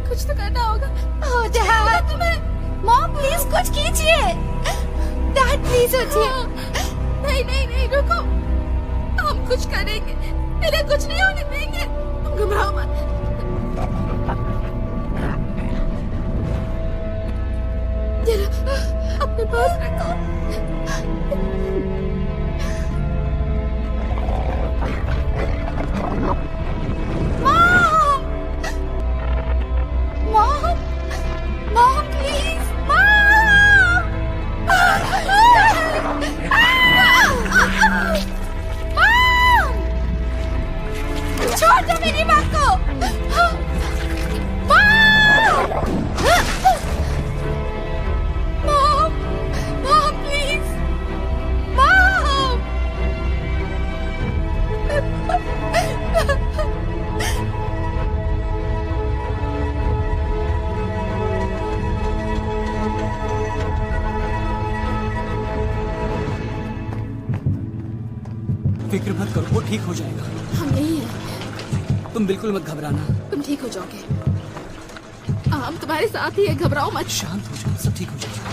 कुछ तो करना होगा। ओह डैड, तुम्हें मॉम प्लीज कुछ कीजिए। डैड प्लीज उठिए। नहीं नहीं नहीं, रुको, हम कुछ करेंगे, इन्हें कुछ नहीं होने देंगे, तुम घबराओ मत। जरा अपने पास रखो। Mom, mom, mom please, mom. Mom, छोड़ दो मेरी माँ को। Mom, mom please, mom. फिक्र मत करो, वो ठीक हो जाएगा। हम नहीं है, तुम बिल्कुल मत घबराना। तुम ठीक हो जाओगे, हम तुम्हारे साथ ही है, घबराओ मत। शांत हो जाओ, सब ठीक हो जाएगा।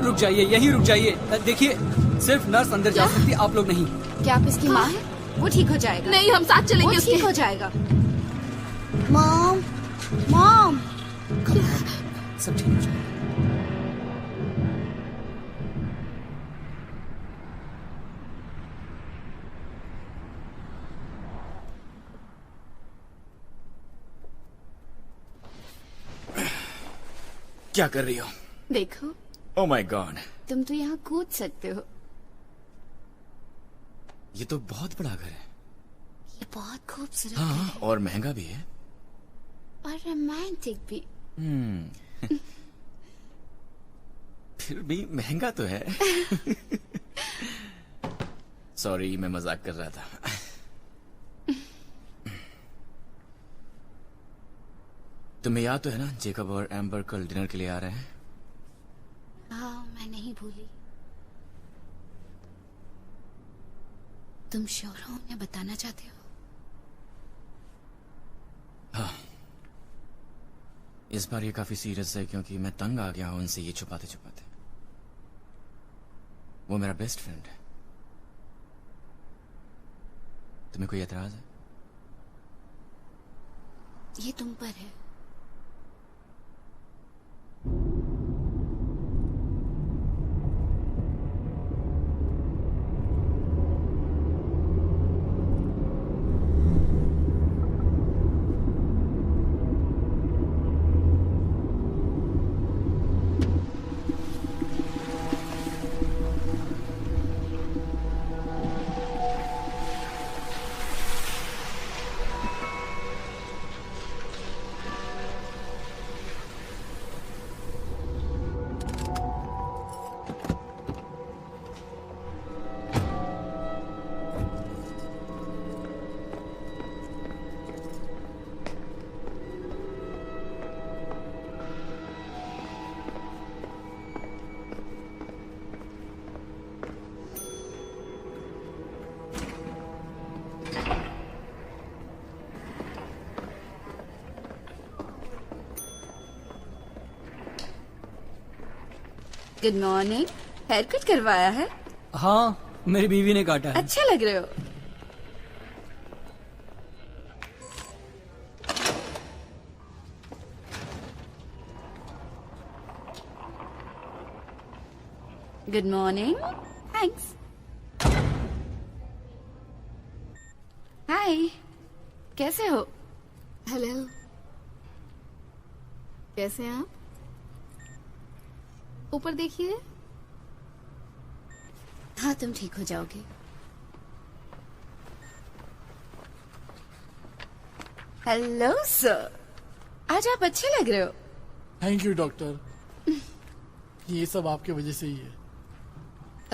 रुक जाइए, यहीं रुक जाइए। देखिए, सिर्फ नर्स अंदर जा सकती, आप लोग नहीं। क्या आप इसकी माँ है? वो ठीक हो जाएगा। नहीं, हम साथ चलेंगे वो उसके। ठीक हो जाएगा। Mom, mom. सब ठीक हो जाएगा। क्या कर रही हो? देखो, ओह माय गॉड, तुम तो यहाँ कूद सकते हो। ये तो बहुत बड़ा घर है। ये बहुत खूबसूरत हाँ, है और महंगा भी है। और रोमांटिक भी। फिर भी महंगा तो है। सॉरी, मैं मजाक कर रहा था। तुम्हें याद तो है ना, जेकब और एम्बर कल डिनर के लिए आ रहे हैं। हाँ, मैं नहीं भूली। तुम श्योर हो उन्हें बताना चाहते हो? हाँ, इस बार ये काफी सीरियस है क्योंकि मैं तंग आ गया हूं उनसे ये छुपाते छुपाते। वो मेरा बेस्ट फ्रेंड है। तुम्हें कोई एतराज है? ये तुम पर है। Good morning. हेयर कट करवाया है? हाँ, मेरी बीवी ने काटा है। अच्छा लग रहे हो। Good morning. थैंक्स। हाय, कैसे हो? हेलो, कैसे हैं आप? ऊपर देखिए। हाँ, तुम ठीक हो जाओगे। हेलो सर, आज आप अच्छे लग रहे हो। थैंक यू डॉक्टर, ये सब आपके वजह से ही है।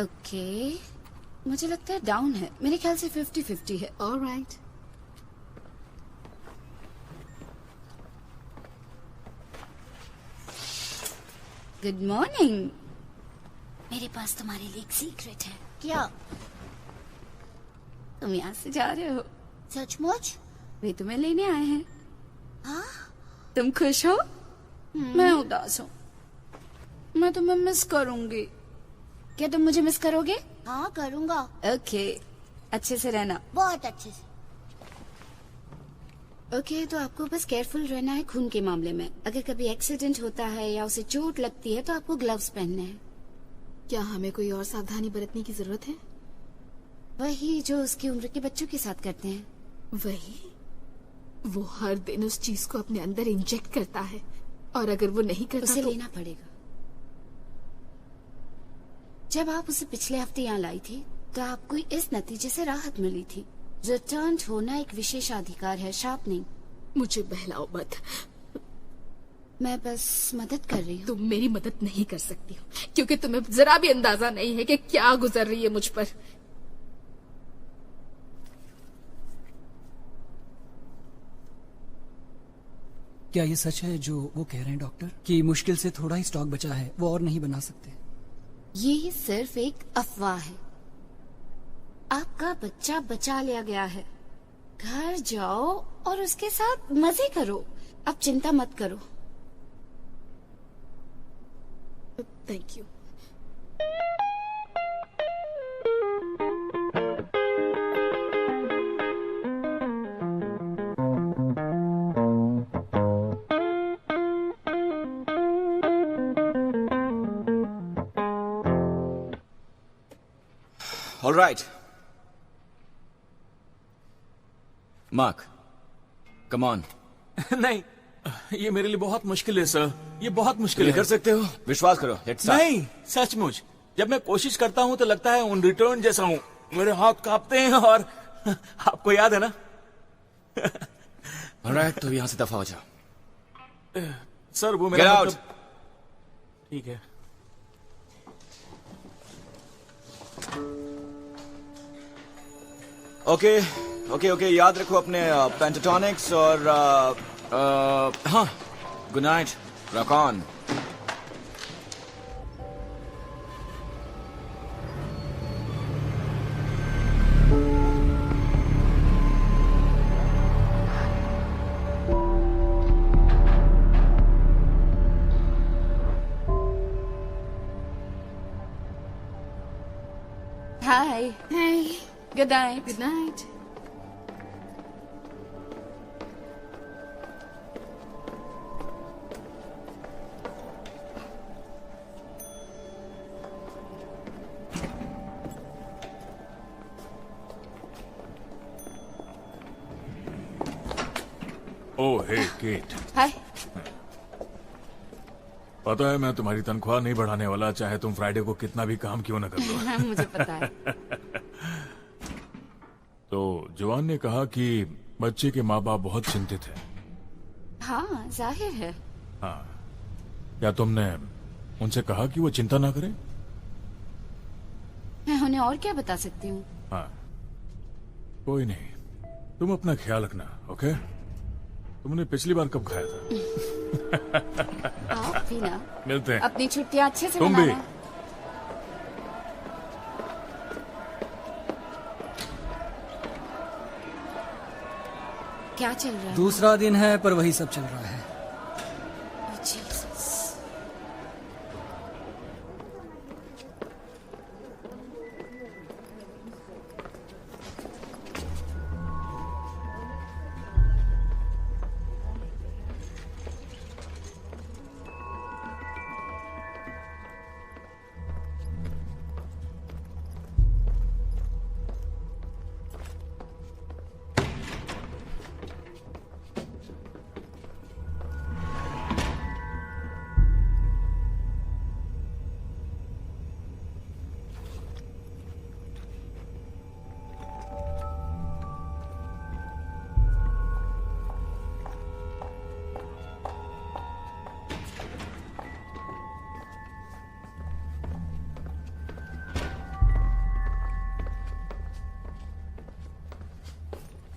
ओके, मुझे लगता है डाउन है। मेरे ख्याल से 50-50 है। ऑलराइट। Good morning. मेरे पास तुम्हारे लिए एक सीक्रेट है। क्या? तुम यहाँ से जा रहे हो? सचमुच? वे तुम्हें लेने आए हैं। तुम खुश हो? मैं उदास हूँ। मैं तुम्हें मिस करूंगी। क्या तुम मुझे मिस करोगे? हाँ करूँगा, ओके, अच्छे से रहना। बहुत अच्छे से। ओके, तो आपको बस केयरफुल रहना है खून के मामले में। अगर कभी एक्सीडेंट होता है या उसे चोट लगती है तो आपको ग्लव्स पहनने हैं। क्या हमें कोई और सावधानी बरतने की जरूरत है? वही जो उसकी उम्र के बच्चों के साथ करते हैं। वही, वो हर दिन उस चीज को अपने अंदर इंजेक्ट करता है और अगर वो नहीं करता उसे तो लेना पड़ेगा। जब आप उसे पिछले हफ्ते यहाँ लाई थी तो आपको इस नतीजे से राहत मिली थी। रिटर्न होना एक विशेषाधिकार है, शाप नहीं। मुझे बहलाओ मत। मैं बस मदद कर रही हूँ। तुम मेरी मदद नहीं कर सकती हो क्योंकि तुम्हें जरा भी अंदाजा नहीं है कि क्या गुजर रही है मुझ पर। क्या ये सच है जो वो कह रहे हैं डॉक्टर, कि मुश्किल से थोड़ा ही स्टॉक बचा है, वो और नहीं बना सकते? ये सिर्फ एक अफवाह है। आपका बच्चा बचा लिया गया है। घर जाओ और उसके साथ मजे करो। अब चिंता मत करो। Thank you. All right. Mark, come on. नहीं, ये मेरे लिए बहुत मुश्किल है सर। ये बहुत मुश्किल ये है। कर सकते हो, विश्वास करो। Let's start. नहीं, सचमुच जब मैं कोशिश करता हूँ तो लगता है उन रिटर्न जैसा हूँ। मेरे हाथ कांपते हैं और आपको याद है ना? All right, तो यहाँ से दफा हो जाओ। सर वो Get मेरा out. ठीक है। ओके ओके ओके, याद रखो अपने पेंटाटोनिक्स और हाँ, good night, rock on. Hi. Hey, good night. good night. Oh hey Kate, hi. पता है मैं तुम्हारी तनख्वाह नहीं बढ़ाने वाला, चाहे तुम फ्राइडे को कितना भी काम क्यों न कर लो। मुझे पता है। तो जवान ने कहा कि बच्चे के माँ बाप बहुत चिंतित हैं। हाँ, जाहिर है। हाँ, क्या तुमने उनसे कहा कि वो चिंता ना करें? मैं उन्हें और क्या बता सकती हूँ? हाँ, कोई नहीं, तुम अपना ख्याल रखना, ओके? तुमने पिछली बार कब खाया था? आप भी ना। मिलते हैं। अपनी छुट्टियाँ अच्छे से तुम भी। मनाना। क्या चल रहा है? दूसरा दिन है पर वही सब चल रहा है। Oh, Jesus.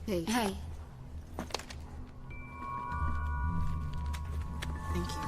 Hey, hi. thank you.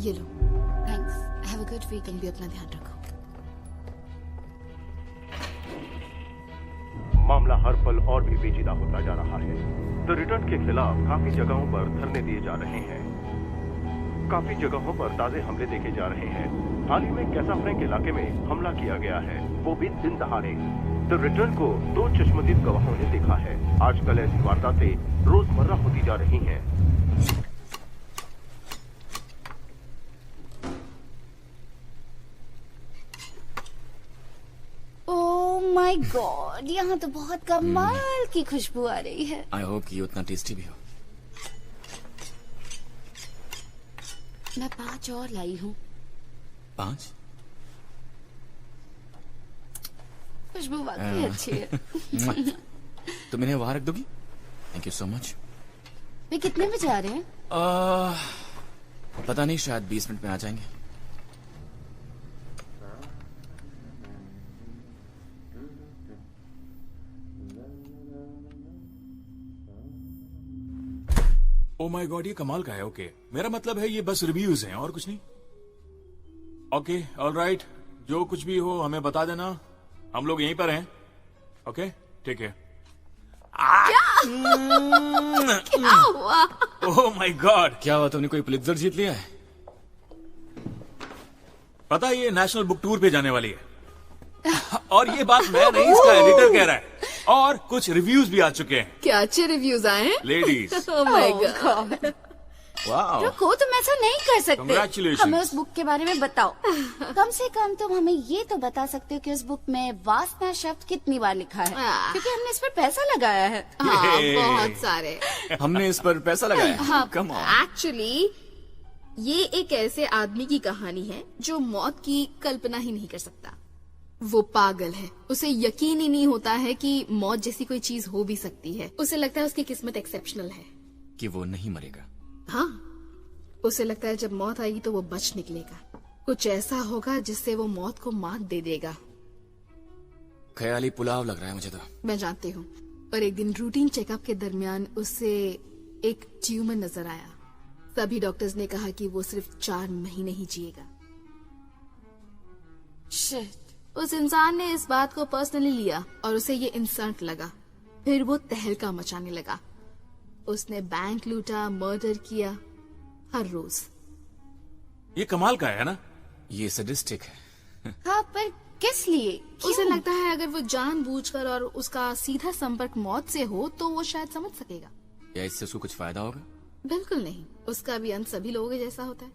ये लो। Thanks. Have a good week. तुम भी अपना ध्यान रखो। मामला हर पल और भी पेचीदा होता जा रहा है। द रिटर्न के खिलाफ काफी जगहों पर धरने दिए जा रहे हैं। काफी जगहों पर ताजे हमले देखे जा रहे हैं। हाल ही में कैसाफ्रैंक इलाके में हमला किया गया है, वो भी दिन दहाड़े। द रिटर्न को 2 चश्मदीद गवाहों ने देखा है। आजकल ऐसी वारदातें रोजमर्रा होती जा रही हैं। ओह माय गॉड, यहाँ तो बहुत कमाल की खुशबू आ रही है। आई होप कि ये उतना टेस्टी भी हो। मैं 5 और लाई हूँ। 5? खुशबू वाकई अच्छी है। तुम इन्हें वहां रख दोगी? Thank you so much. वे कितने बजे आ रहे हैं? पता नहीं, शायद 20 मिनट में आ जाएंगे। ओ माय गॉड, ये कमाल का है। ओके, मेरा मतलब है ये बस रिव्यूज हैं और कुछ नहीं। ओके, ऑलराइट, जो कुछ भी हो हमें बता देना, हम लोग यहीं पर हैं। ओके, ठीक है। क्या हुआ? ओह माय गॉड, क्या हुआ? तुमने कोई पुलित्जर जीत लिया है? पता है ये नेशनल बुक टूर पे जाने वाली है। और ये बात मैं नहीं, इसका एडिटर कह रहा है। और कुछ रिव्यूज भी आ चुके हैं। क्या अच्छे रिव्यूज आए हैं? Ladies, oh my God. वाह, रुको, तुम ऐसा नहीं कर सकते। Congratulations. हमें उस बुक के बारे में बताओ। कम से कम तुम हमें ये तो बता सकते हो कि उस बुक में वासना शब्द कितनी बार लिखा है, क्योंकि हमने इस पर पैसा लगाया है। हाँ, बहुत सारे। हमने इस पर पैसा लगाया। Come on. एक्चुअली ये एक ऐसे आदमी की कहानी है जो मौत की कल्पना ही नहीं कर सकता। वो पागल है, उसे यकीन ही नहीं होता है कि मौत जैसी कोई चीज हो भी सकती है। उसे लगता है उसकी किस्मत एक्सेप्शनल है कि वो नहीं मरेगा। हाँ, उसे लगता है जब मौत आएगी तो वो बच निकलेगा। कुछ ऐसा होगा जिससे वो मौत को मात दे देगा। ख्याली पुलाव लग रहा है मुझे तो। मैं जानती हूँ, पर एक दिन रूटीन चेकअप के दरमियान उसे एक ट्यूमर नजर आया। सभी डॉक्टर्स ने कहा कि वो सिर्फ 4 महीने ही जिएगा। शिट। उस इंसान ने इस बात को पर्सनली लिया और उसे ये इंसल्ट लगा। फिर वो तहलका मचाने लगा। उसने बैंक लूटा, मर्डर किया, हर रोज। ये कमाल का है ना? ये सडिस्टिक है। हाँ, पर किस लिए? उसे लगता है अगर वो जानबूझकर और उसका सीधा संपर्क मौत से हो तो वो शायद समझ सकेगा। क्या इससे उसको कुछ फायदा होगा? बिल्कुल नहीं, उसका भी अंत सभी लोगों के जैसा होता है।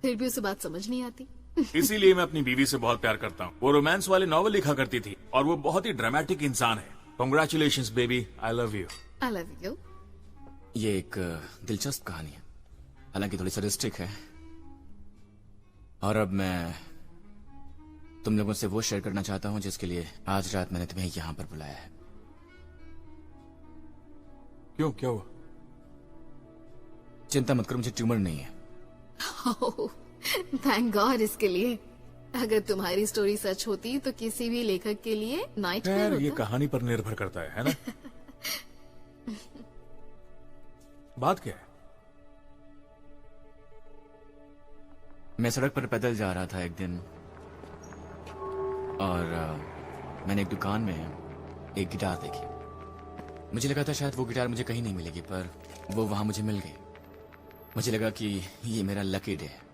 फिर भी उसे बात समझ नहीं आती। इसीलिए मैं अपनी बीवी से बहुत प्यार करता हूँ। वो रोमांस वाले नॉवल लिखा करती थी और वो बहुत ही ड्रामेटिक इंसान है। Congratulations baby, I love you. I love you. ये एक दिलचस्प कहानी है, हालांकि थोड़ी सडिस्टिक है। और अब मैं तुम लोगों से वो शेयर करना चाहता हूँ जिसके लिए आज रात मैंने तुम्हें यहाँ पर बुलाया है। क्यों, क्या हुआ? चिंता मत करो, मुझे ट्यूमर नहीं है। थैंक गॉड इसके लिए। अगर तुम्हारी स्टोरी सच होती तो किसी भी लेखक के लिए नाइटमेयर खैर, ये होता। कहानी पर निर्भर करता है ना? बात क्या है? मैं सड़क पर पैदल जा रहा था एक दिन और मैंने एक दुकान में एक गिटार देखी। मुझे लगा था शायद वो गिटार मुझे कहीं नहीं मिलेगी, पर वो वहां मुझे मिल गई। मुझे लगा कि ये मेरा लकी डे है।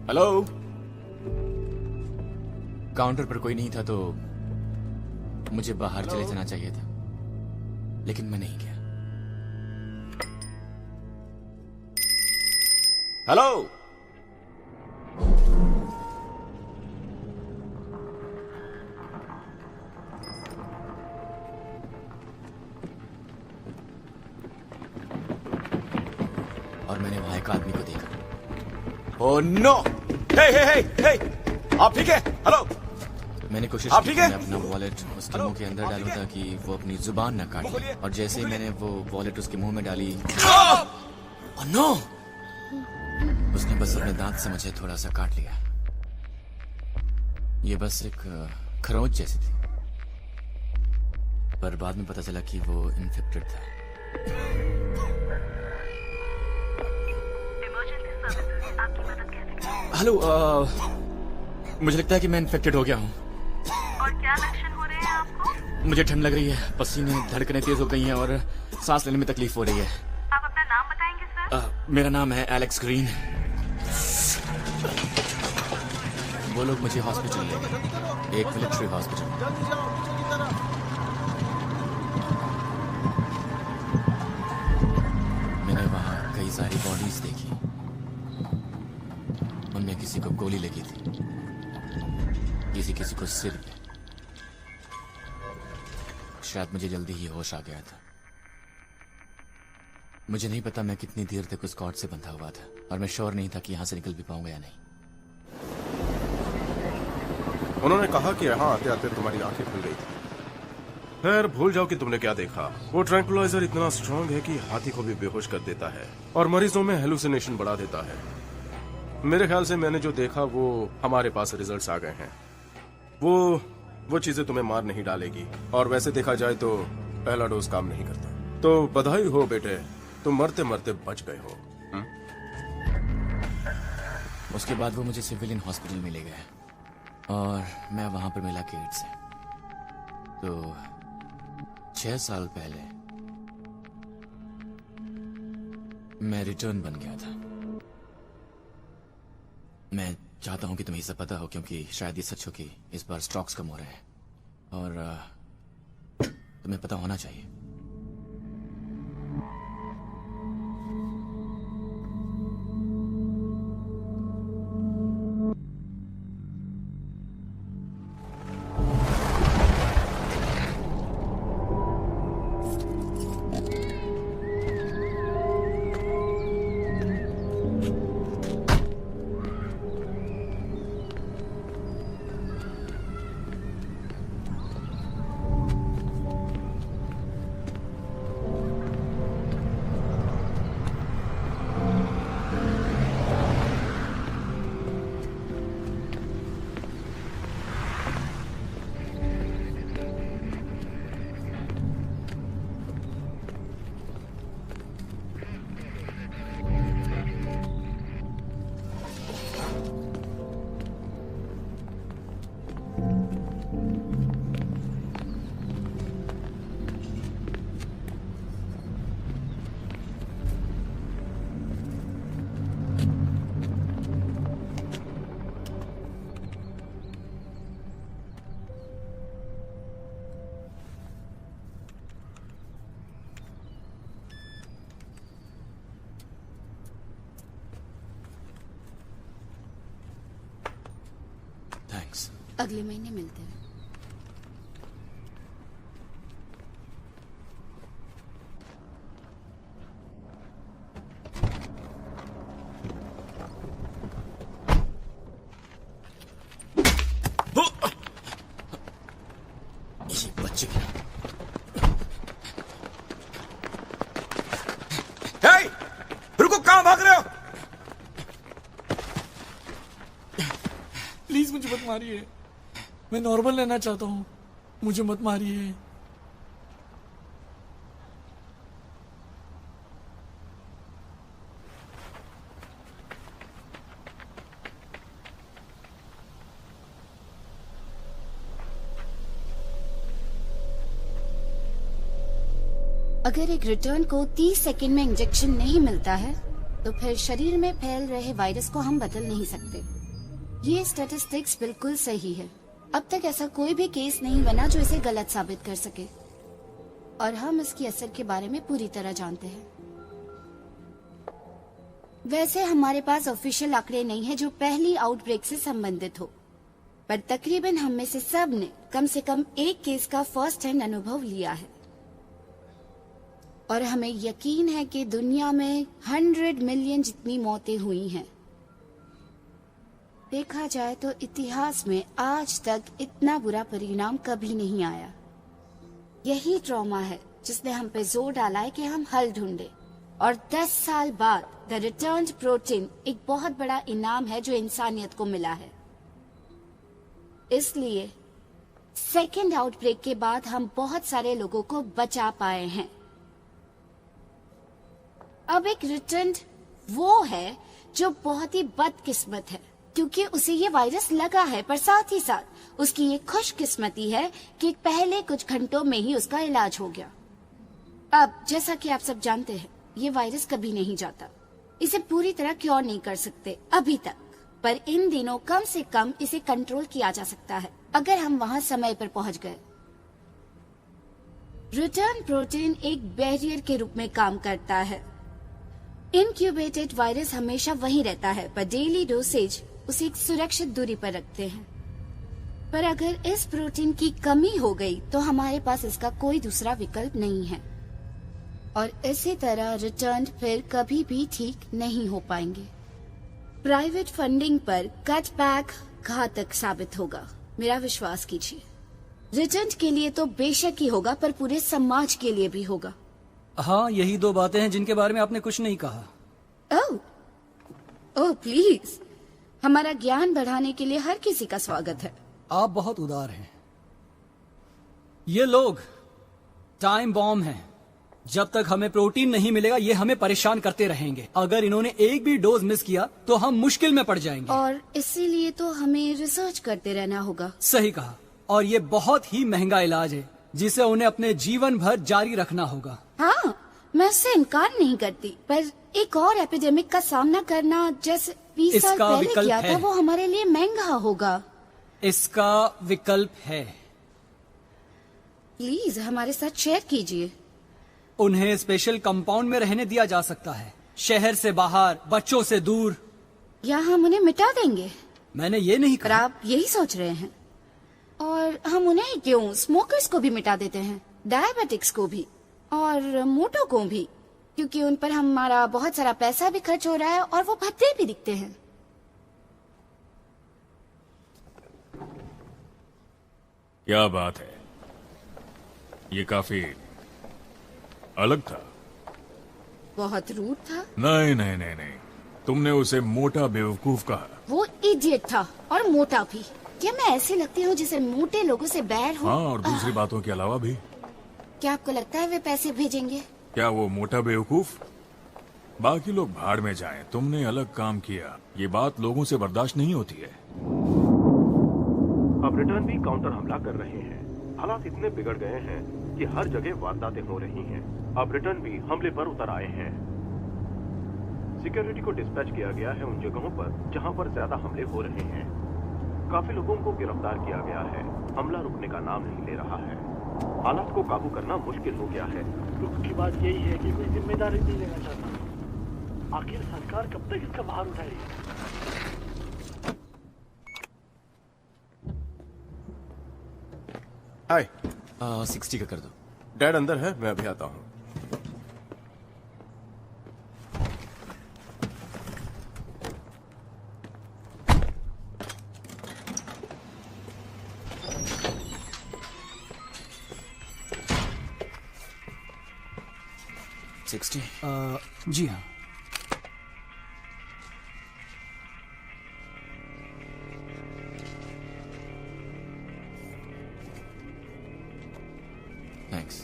हेलो, काउंटर पर कोई नहीं था तो मुझे बाहर चले जाना चाहिए था, लेकिन मैं नहीं गया। हेलो, और मैंने वहां एक आदमी को देखा। Oh no! Hey hey hey hey! आप ठीक है? हेलो! मैंने कोशिश की कि मैं अपना वॉलेट उसके मुंह के अंदर डालूं ताकि वो अपनी जुबान न काटे, और जैसे ही मैंने वो वॉलेट उसके मुंह में डाली, ओह नो! उसने बस अपने दांत से मुझे थोड़ा सा काट लिया। ये बस एक खरोंच जैसी थी। पर बाद में पता चला कि वो इन्फेक्टेड था। हेलो, मुझे लगता है कि मैं इन्फेक्टेड हो गया हूँ। और क्या लक्षण हो रहे हैं आपको? मुझे ठंड लग रही है, पसीने, धड़कनें तेज हो गई हैं और सांस लेने में तकलीफ हो रही है। आप अपना नाम बताएंगे सर? मेरा नाम है एलेक्स ग्रीन। वो लोग मुझे हॉस्पिटल ले गए, एक मिलिट्री हॉस्पिटल। मैंने वहां कई सारी बॉडीज देखी, उनमें किसी को गोली लगी थी, किसी को सिर पे। शायद मुझे जल्दी ही होश आ गया था। मुझे नहीं पता मैं कितनी देर तक उस कॉर्ड से बंधा हुआ था और मैं श्योर नहीं था कि यहां से निकल भी पाऊंगा या नहीं। उन्होंने कहा कि यहाँ आते आते तुम्हारी आंखें खुल गई। खैर, भूल जाओ कि तुमने क्या देखा। वो ट्रैंक्विलाइजर इतना स्ट्रांग है कि हाथी को भी बेहोश कर देता है और मरीजों में हेलुसिनेशन बढ़ा देता है। मेरे ख्याल से मैंने जो देखा वो हमारे पास रिजल्ट्स आ गए हैं। वो चीजें तुम्हें मार नहीं डालेगी और वैसे देखा जाए तो पहला डोज काम नहीं करता। तो बधाई हो बेटे, तुम मरते मरते बच गए हो। उसके बाद वो मुझे सिविलियन हॉस्पिटल में ले गए और मैं वहां पर मिला केट से। तो 6 साल पहले मैं रिटर्न बन गया था। मैं चाहता हूं कि तुम्हें सब पता हो, क्योंकि शायद ये सच हो कि इस बार स्टॉक्स कम हो रहे हैं और तुम्हें पता होना चाहिए। अगले महीने मिलते हैं। ये बच्चे रुको, कहां भाग रहे हो? प्लीज मुझे मत मारिए, मैं नॉर्मल रहना चाहता हूँ, मुझे मत मारिए। अगर एक रिटर्न को 30 सेकंड में इंजेक्शन नहीं मिलता है तो फिर शरीर में फैल रहे वायरस को हम बदल नहीं सकते। ये स्टैटिस्टिक्स बिल्कुल सही है। अब तक ऐसा कोई भी केस नहीं बना जो इसे गलत साबित कर सके और हम इसके असर के बारे में पूरी तरह जानते हैं। वैसे हमारे पास ऑफिशियल आंकड़े नहीं है जो पहली आउटब्रेक से संबंधित हो, पर तकरीबन हम में से सब ने कम से कम एक केस का फर्स्ट हैंड अनुभव लिया है और हमें यकीन है कि दुनिया में 100 मिलियन जितनी मौतें हुई हैं। देखा जाए तो इतिहास में आज तक इतना बुरा परिणाम कभी नहीं आया। यही ट्रॉमा है जिसने हम पे जोर डाला है कि हम हल ढूंढे और 10 साल बाद द रिटर्न्ड प्रोटीन एक बहुत बड़ा इनाम है जो इंसानियत को मिला है। इसलिए सेकेंड आउटब्रेक के बाद हम बहुत सारे लोगों को बचा पाए हैं। अब एक रिटर्न वो है जो बहुत ही बदकिस्मत है, क्योंकि उसे ये वायरस लगा है, पर साथ ही साथ उसकी ये खुशकिस्मती है कि पहले कुछ घंटों में ही उसका इलाज हो गया। अब जैसा कि आप सब जानते हैं, ये वायरस कभी नहीं जाता। इसे पूरी तरह क्योर नहीं कर सकते अभी तक, पर इन दिनों कम से कम इसे कंट्रोल किया जा सकता है अगर हम वहाँ समय पर पहुँच गए। रिटर्न प्रोटीन एक बैरियर के रूप में काम करता है। इनक्यूबेटेड वायरस हमेशा वहीं रहता है, पर डेली डोसेज उसे एक सुरक्षित दूरी पर रखते हैं। पर अगर इस प्रोटीन की कमी हो गई तो हमारे पास इसका कोई दूसरा विकल्प नहीं है, और इसी तरह रिटर्न फिर कभी भी ठीक नहीं हो पाएंगे। प्राइवेट फंडिंग पर कटबैक घातक साबित होगा, मेरा विश्वास कीजिए। रिटर्न के लिए तो बेशक ही होगा, पर पूरे समाज के लिए भी होगा। हाँ, यही दो बातें हैं जिनके बारे में आपने कुछ नहीं कहा। ओह प्लीज, हमारा ज्ञान बढ़ाने के लिए हर किसी का स्वागत है। आप बहुत उदार हैं। ये लोग टाइम बॉम्ब हैं। जब तक हमें प्रोटीन नहीं मिलेगा ये हमें परेशान करते रहेंगे। अगर इन्होंने एक भी डोज मिस किया तो हम मुश्किल में पड़ जाएंगे। और इसीलिए तो हमें रिसर्च करते रहना होगा। सही कहा। और ये बहुत ही महंगा इलाज है जिसे उन्हें अपने जीवन भर जारी रखना होगा। हाँ, मैं उससे इनकार नहीं करती, पर एक और एपिडेमिक का सामना करना जैसे 20 साल पहले किया था, वो हमारे लिए महंगा होगा। इसका विकल्प है। प्लीज हमारे साथ शेयर कीजिए। उन्हें स्पेशल कंपाउंड में रहने दिया जा सकता है, शहर से बाहर, बच्चों से दूर। या हम उन्हें मिटा देंगे? मैंने ये नहीं कहा। पर आप यही सोच रहे हैं। और हम उन्हें क्यों, स्मोकर्स को भी मिटा देते हैं, डायबिटिक्स को भी और मोटो को भी, क्योंकि उन पर हमारा बहुत सारा पैसा भी खर्च हो रहा है और वो भद्दे भी दिखते हैं। क्या बात है, ये काफी अलग था। बहुत रूड था। नहीं नहीं नहीं नहीं, तुमने उसे मोटा बेवकूफ कहा। वो इडियट था और मोटा भी। क्या मैं ऐसे लगती हूँ जिसे मोटे लोगों से बैर हो? हाँ, और दूसरी बातों के अलावा भी। क्या आपको लगता है वे पैसे भेजेंगे? क्या वो मोटा बेवकूफ? बाकी लोग भाड़ में जाएं, तुमने अलग काम किया। ये बात लोगों से बर्दाश्त नहीं होती है। अब रिटर्न भी काउंटर हमला कर रहे हैं। हालात इतने बिगड़ गए हैं कि हर जगह वारदातें हो रही हैं। अब रिटर्न भी हमले पर उतर आए हैं। सिक्योरिटी को डिस्पैच किया गया है उन जगहों पर जहां पर ज्यादा हमले हो रहे हैं। काफी लोगों को गिरफ्तार किया गया है। हमला रुकने का नाम नहीं ले रहा है। हालात को काबू करना मुश्किल हो गया है। दुख की बात यही है कि कोई जिम्मेदारी नहीं लेना चाहता। आखिर सरकार कब तक इसका भार उठाएगी? हाय। 60 का कर दो। डैड अंदर है, मैं अभी आता हूँ। जी हाँ। Thanks.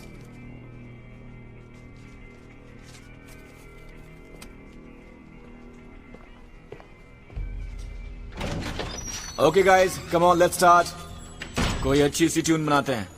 Okay guys, come on, let's start. कोई अच्छी सी ट्यून बनाते हैं।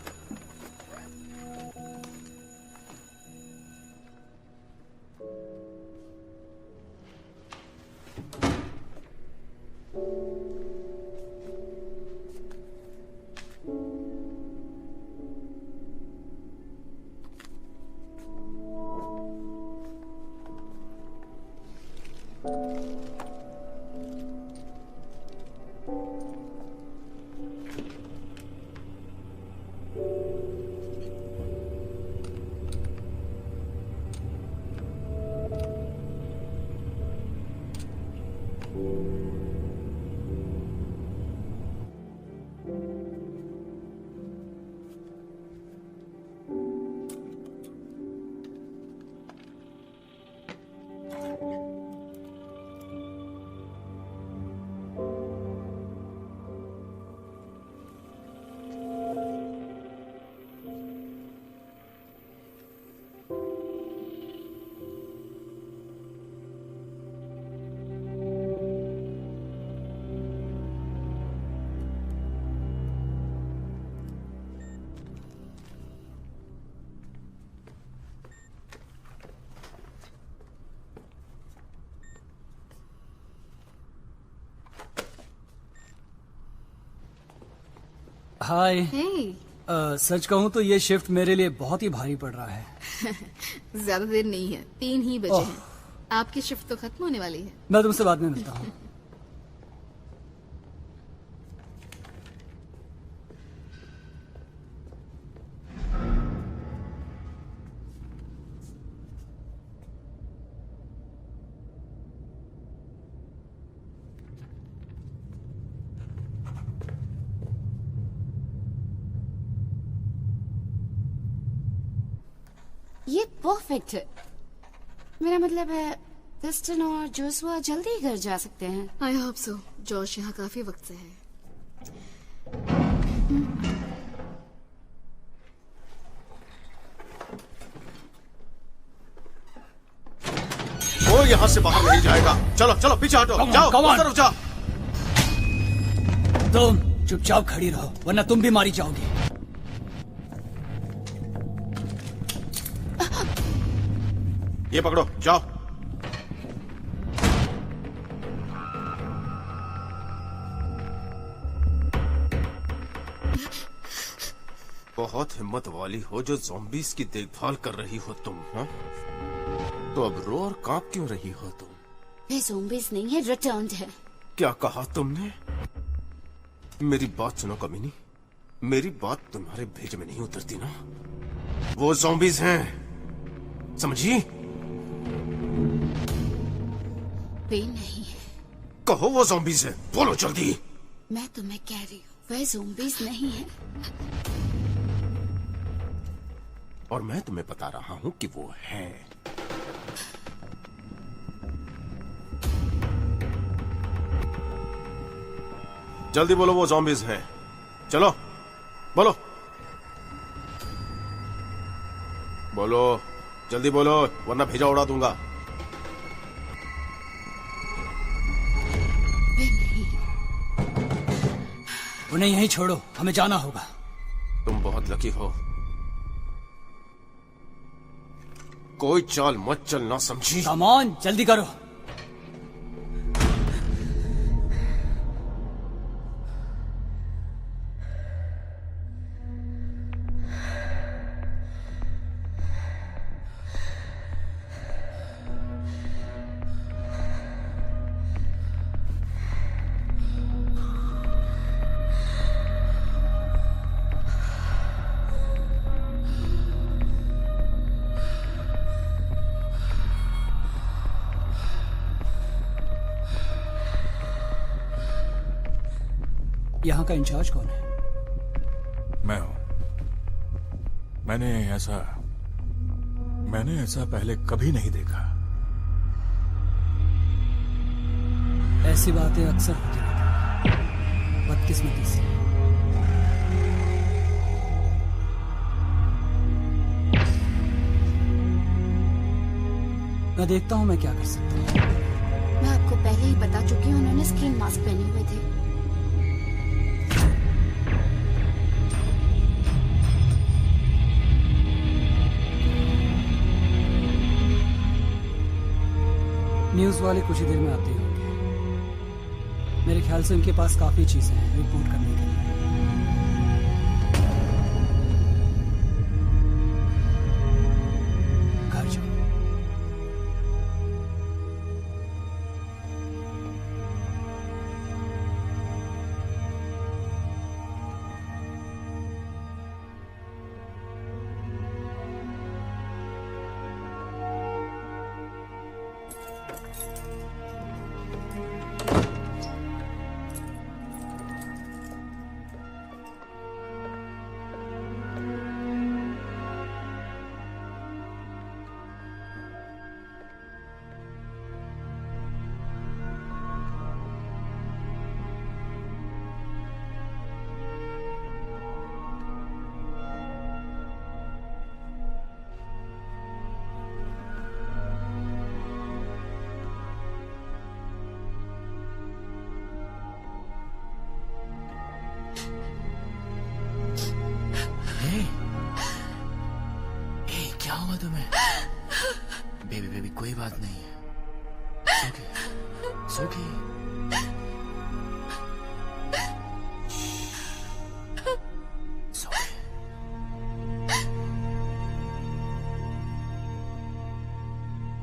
हाय। हे। सच कहूँ तो ये शिफ्ट मेरे लिए बहुत ही भारी पड़ रहा है। ज्यादा देर नहीं है, 3 ही बजे हैं। आपकी शिफ्ट तो खत्म होने वाली है। मैं तुमसे बाद में मिलता हूँ। ये परफेक्ट है। मेरा मतलब है क्रिस्टन और जोशुआ जल्दी घर जा सकते हैं। I hope so. जॉश यहाँ काफी वक्त से है। वो यहाँ से बाहर नहीं जाएगा। चलो चलो पीछे हटो, जाओ उस तरफ जाओ। तुम चुपचाप खड़ी रहो वरना तुम भी मारी जाओगी। ये पकड़ो, जाओ। बहुत हिम्मत वाली हो जो ज़ॉम्बीज़ की देखभाल कर रही हो तुम, हाँ? तो अब रो और कांप क्यों रही हो तुम? वे ज़ॉम्बीज़ नहीं है, रिटर्न्ड है। क्या कहा तुमने? मेरी बात सुनो कमीनी, मेरी बात तुम्हारे भेज में नहीं उतरती ना। वो ज़ॉम्बीज़ हैं, समझी? वे नहीं है। कहो वो ज़ॉम्बीज़ है, बोलो जल्दी। मैं तुम्हें कह रही हूँ, वे ज़ॉम्बीज़ नहीं है। और मैं तुम्हें बता रहा हूँ कि वो है। जल्दी बोलो वो ज़ॉम्बीज़ हैं। चलो बोलो बोलो, जल्दी बोलो वरना भेजा उड़ा दूंगा। उन्हें यहीं छोड़ो, हमें जाना होगा। तुम बहुत लकी हो। कोई चाल मत चलना, समझी? कम ऑन, जल्दी करो। यहाँ का इंचार्ज कौन है? मैं हूं। मैंने ऐसा पहले कभी नहीं देखा। ऐसी बातें अक्सर होती रहती हैं, बदकिस्मती से। मैं देखता हूँ मैं क्या कर सकता हूँ। मैं आपको पहले ही बता चुकी हूँ, उन्होंने स्किन मास्क पहने हुए थे। न्यूज़ वाले कुछ ही देर में आते होंगे। मेरे ख्याल से उनके पास काफी चीजें हैं रिपोर्ट करने के लिए। घर जाओ। क्या हुआ तुम्हें? बेबी कोई बात नहीं है। सो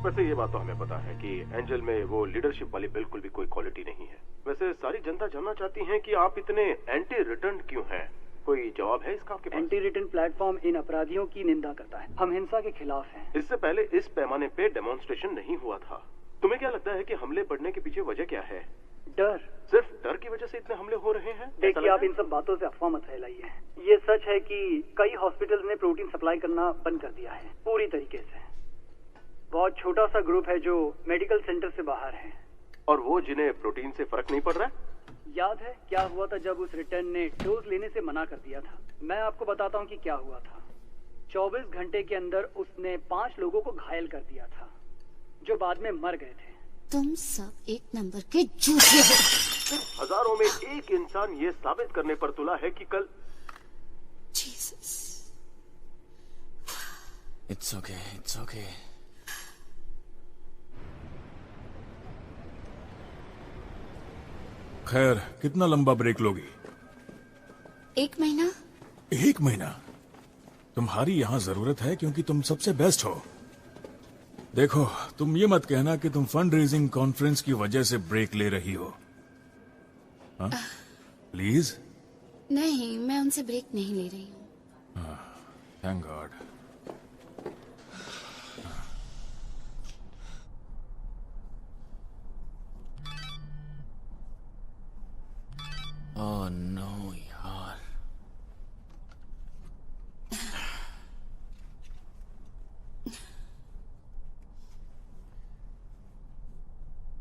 वैसे ये बात तो हमें पता है कि एंजल में वो लीडरशिप वाली बिल्कुल भी कोई क्वालिटी नहीं है। वैसे सारी जनता जानना चाहती है कि आप इतने एंटी रिटर्न क्यों हैं? कोई जवाब है इसका आपके पास? एंटी रिटर्न प्लेटफॉर्म इन अपराधियों की निंदा करता है। हम हिंसा के खिलाफ हैं। इससे पहले इस पैमाने पे डेमोन्स्ट्रेशन नहीं हुआ था। तुम्हें क्या लगता है कि हमले बढ़ने के पीछे वजह क्या है? डर। सिर्फ डर की वजह से इतने हमले हो रहे हैं? देखिए, आप इन सब बातों से अफवाह मत फैलाइए। ये सच है कि कई हॉस्पिटल्स ने प्रोटीन सप्लाई करना बंद कर दिया है, पूरी तरीके से। बहुत छोटा सा ग्रुप है जो मेडिकल सेंटर से बाहर है। और वो जिन्हें प्रोटीन से फर्क नहीं पड़ रहा है? याद है क्या हुआ था जब उस रिटर्न ने डोज लेने से मना कर दिया था? मैं आपको बताता हूँ कि क्या हुआ था। 24 घंटे के अंदर उसने 5 लोगों को घायल कर दिया था, जो बाद में मर गए थे। तुम सब एक नंबर के झूठे हो। हजारों में एक इंसान ये साबित करने पर तुला है कि कल। Jesus. It's okay, it's okay. खैर, कितना लंबा ब्रेक लोगी? 1 महीना। 1 महीना? तुम्हारी यहाँ जरूरत है क्योंकि तुम सबसे बेस्ट हो। देखो, तुम ये मत कहना कि तुम फंड रेजिंग कॉन्फ्रेंस की वजह से ब्रेक ले रही हो। हाँ? प्लीज। नहीं, मैं उनसे ब्रेक नहीं ले रही हूँ। Thank God. ओह नो यार।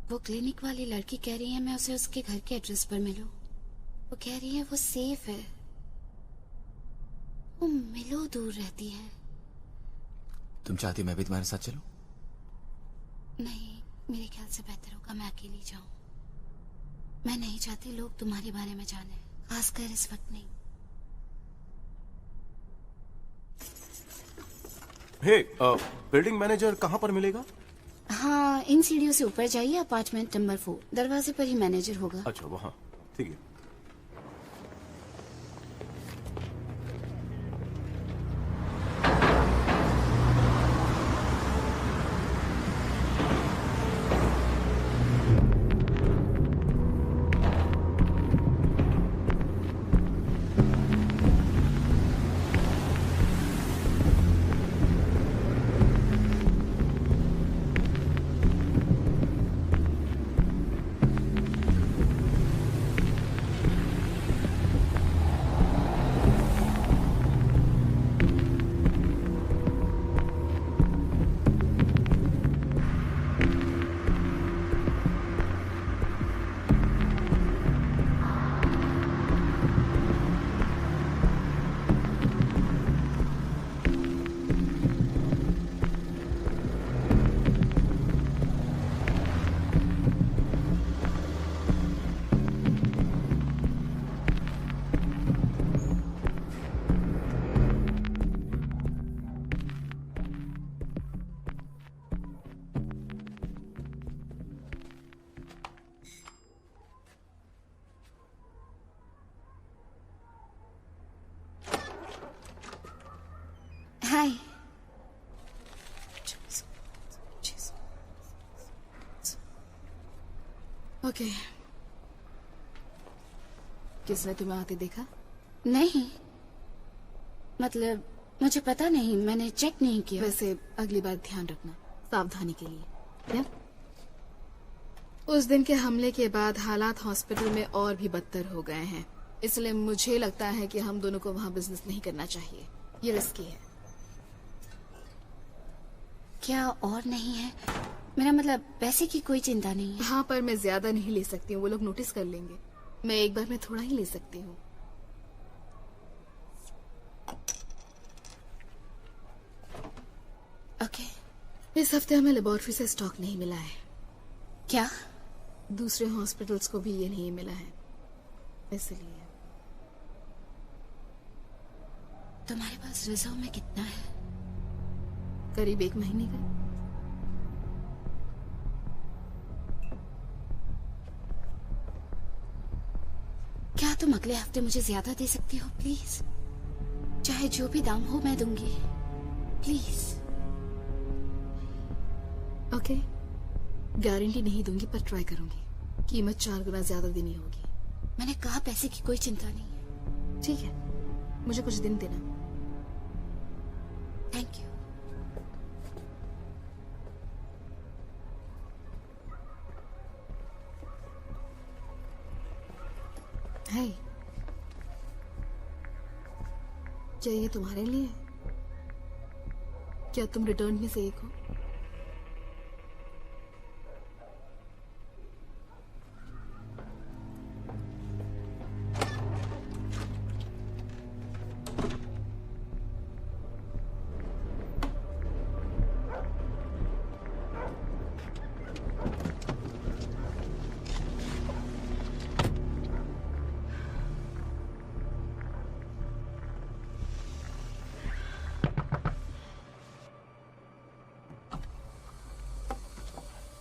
वो क्लिनिक वाली लड़की कह रही है मैं उसे उसके घर के एड्रेस पर मिलूं। वो कह रही है वो सेफ है। वो मिलो दूर रहती है। तुम चाहती मैं भी तुम्हारे साथ चलूं? नहीं, मेरे ख्याल से बेहतर होगा मैं अकेली जाऊं। मैं नहीं चाहती लोग तुम्हारे बारे में जाने, खासकर इस वक्त नहीं। हे, बिल्डिंग मैनेजर कहाँ पर मिलेगा? हाँ, इन सीढ़ियों से ऊपर जाइए, अपार्टमेंट नंबर 4, दरवाजे पर ही मैनेजर होगा। अच्छा, वहाँ। ठीक है। हाय। ओके। किसने तुम्हें आते देखा? नहीं, मतलब मुझे पता नहीं, मैंने चेक नहीं किया। वैसे अगली बार ध्यान रखना, सावधानी के लिए। क्या? उस दिन के हमले के बाद हालात हॉस्पिटल में और भी बदतर हो गए हैं, इसलिए मुझे लगता है कि हम दोनों को वहाँ बिजनेस नहीं करना चाहिए। ये रिस्की है। क्या और नहीं है? मेरा मतलब पैसे की कोई चिंता नहीं है। हाँ, पर मैं ज्यादा नहीं ले सकती हूँ, वो लोग नोटिस कर लेंगे। मैं एक बार में थोड़ा ही ले सकती हूँ। ओके। इस हफ्ते हमें लेबोरेटरी से स्टॉक नहीं मिला है। क्या? दूसरे हॉस्पिटल्स को भी ये नहीं मिला है, इसलिए। तुम्हारे पास रिजर्व में कितना है? करीब 1 महीने का। क्या तुम अगले हफ्ते मुझे ज्यादा दे सकती हो प्लीज? चाहे जो भी दाम हो मैं दूंगी, प्लीज। ओके, गारंटी नहीं दूंगी पर ट्राई करूंगी। कीमत 4 गुना ज्यादा देनी होगी। मैंने कहा पैसे की कोई चिंता नहीं है। ठीक है, मुझे कुछ दिन देना। Thank you. है क्या ये तुम्हारे लिए है? क्या तुम रिटर्न में से एक हो?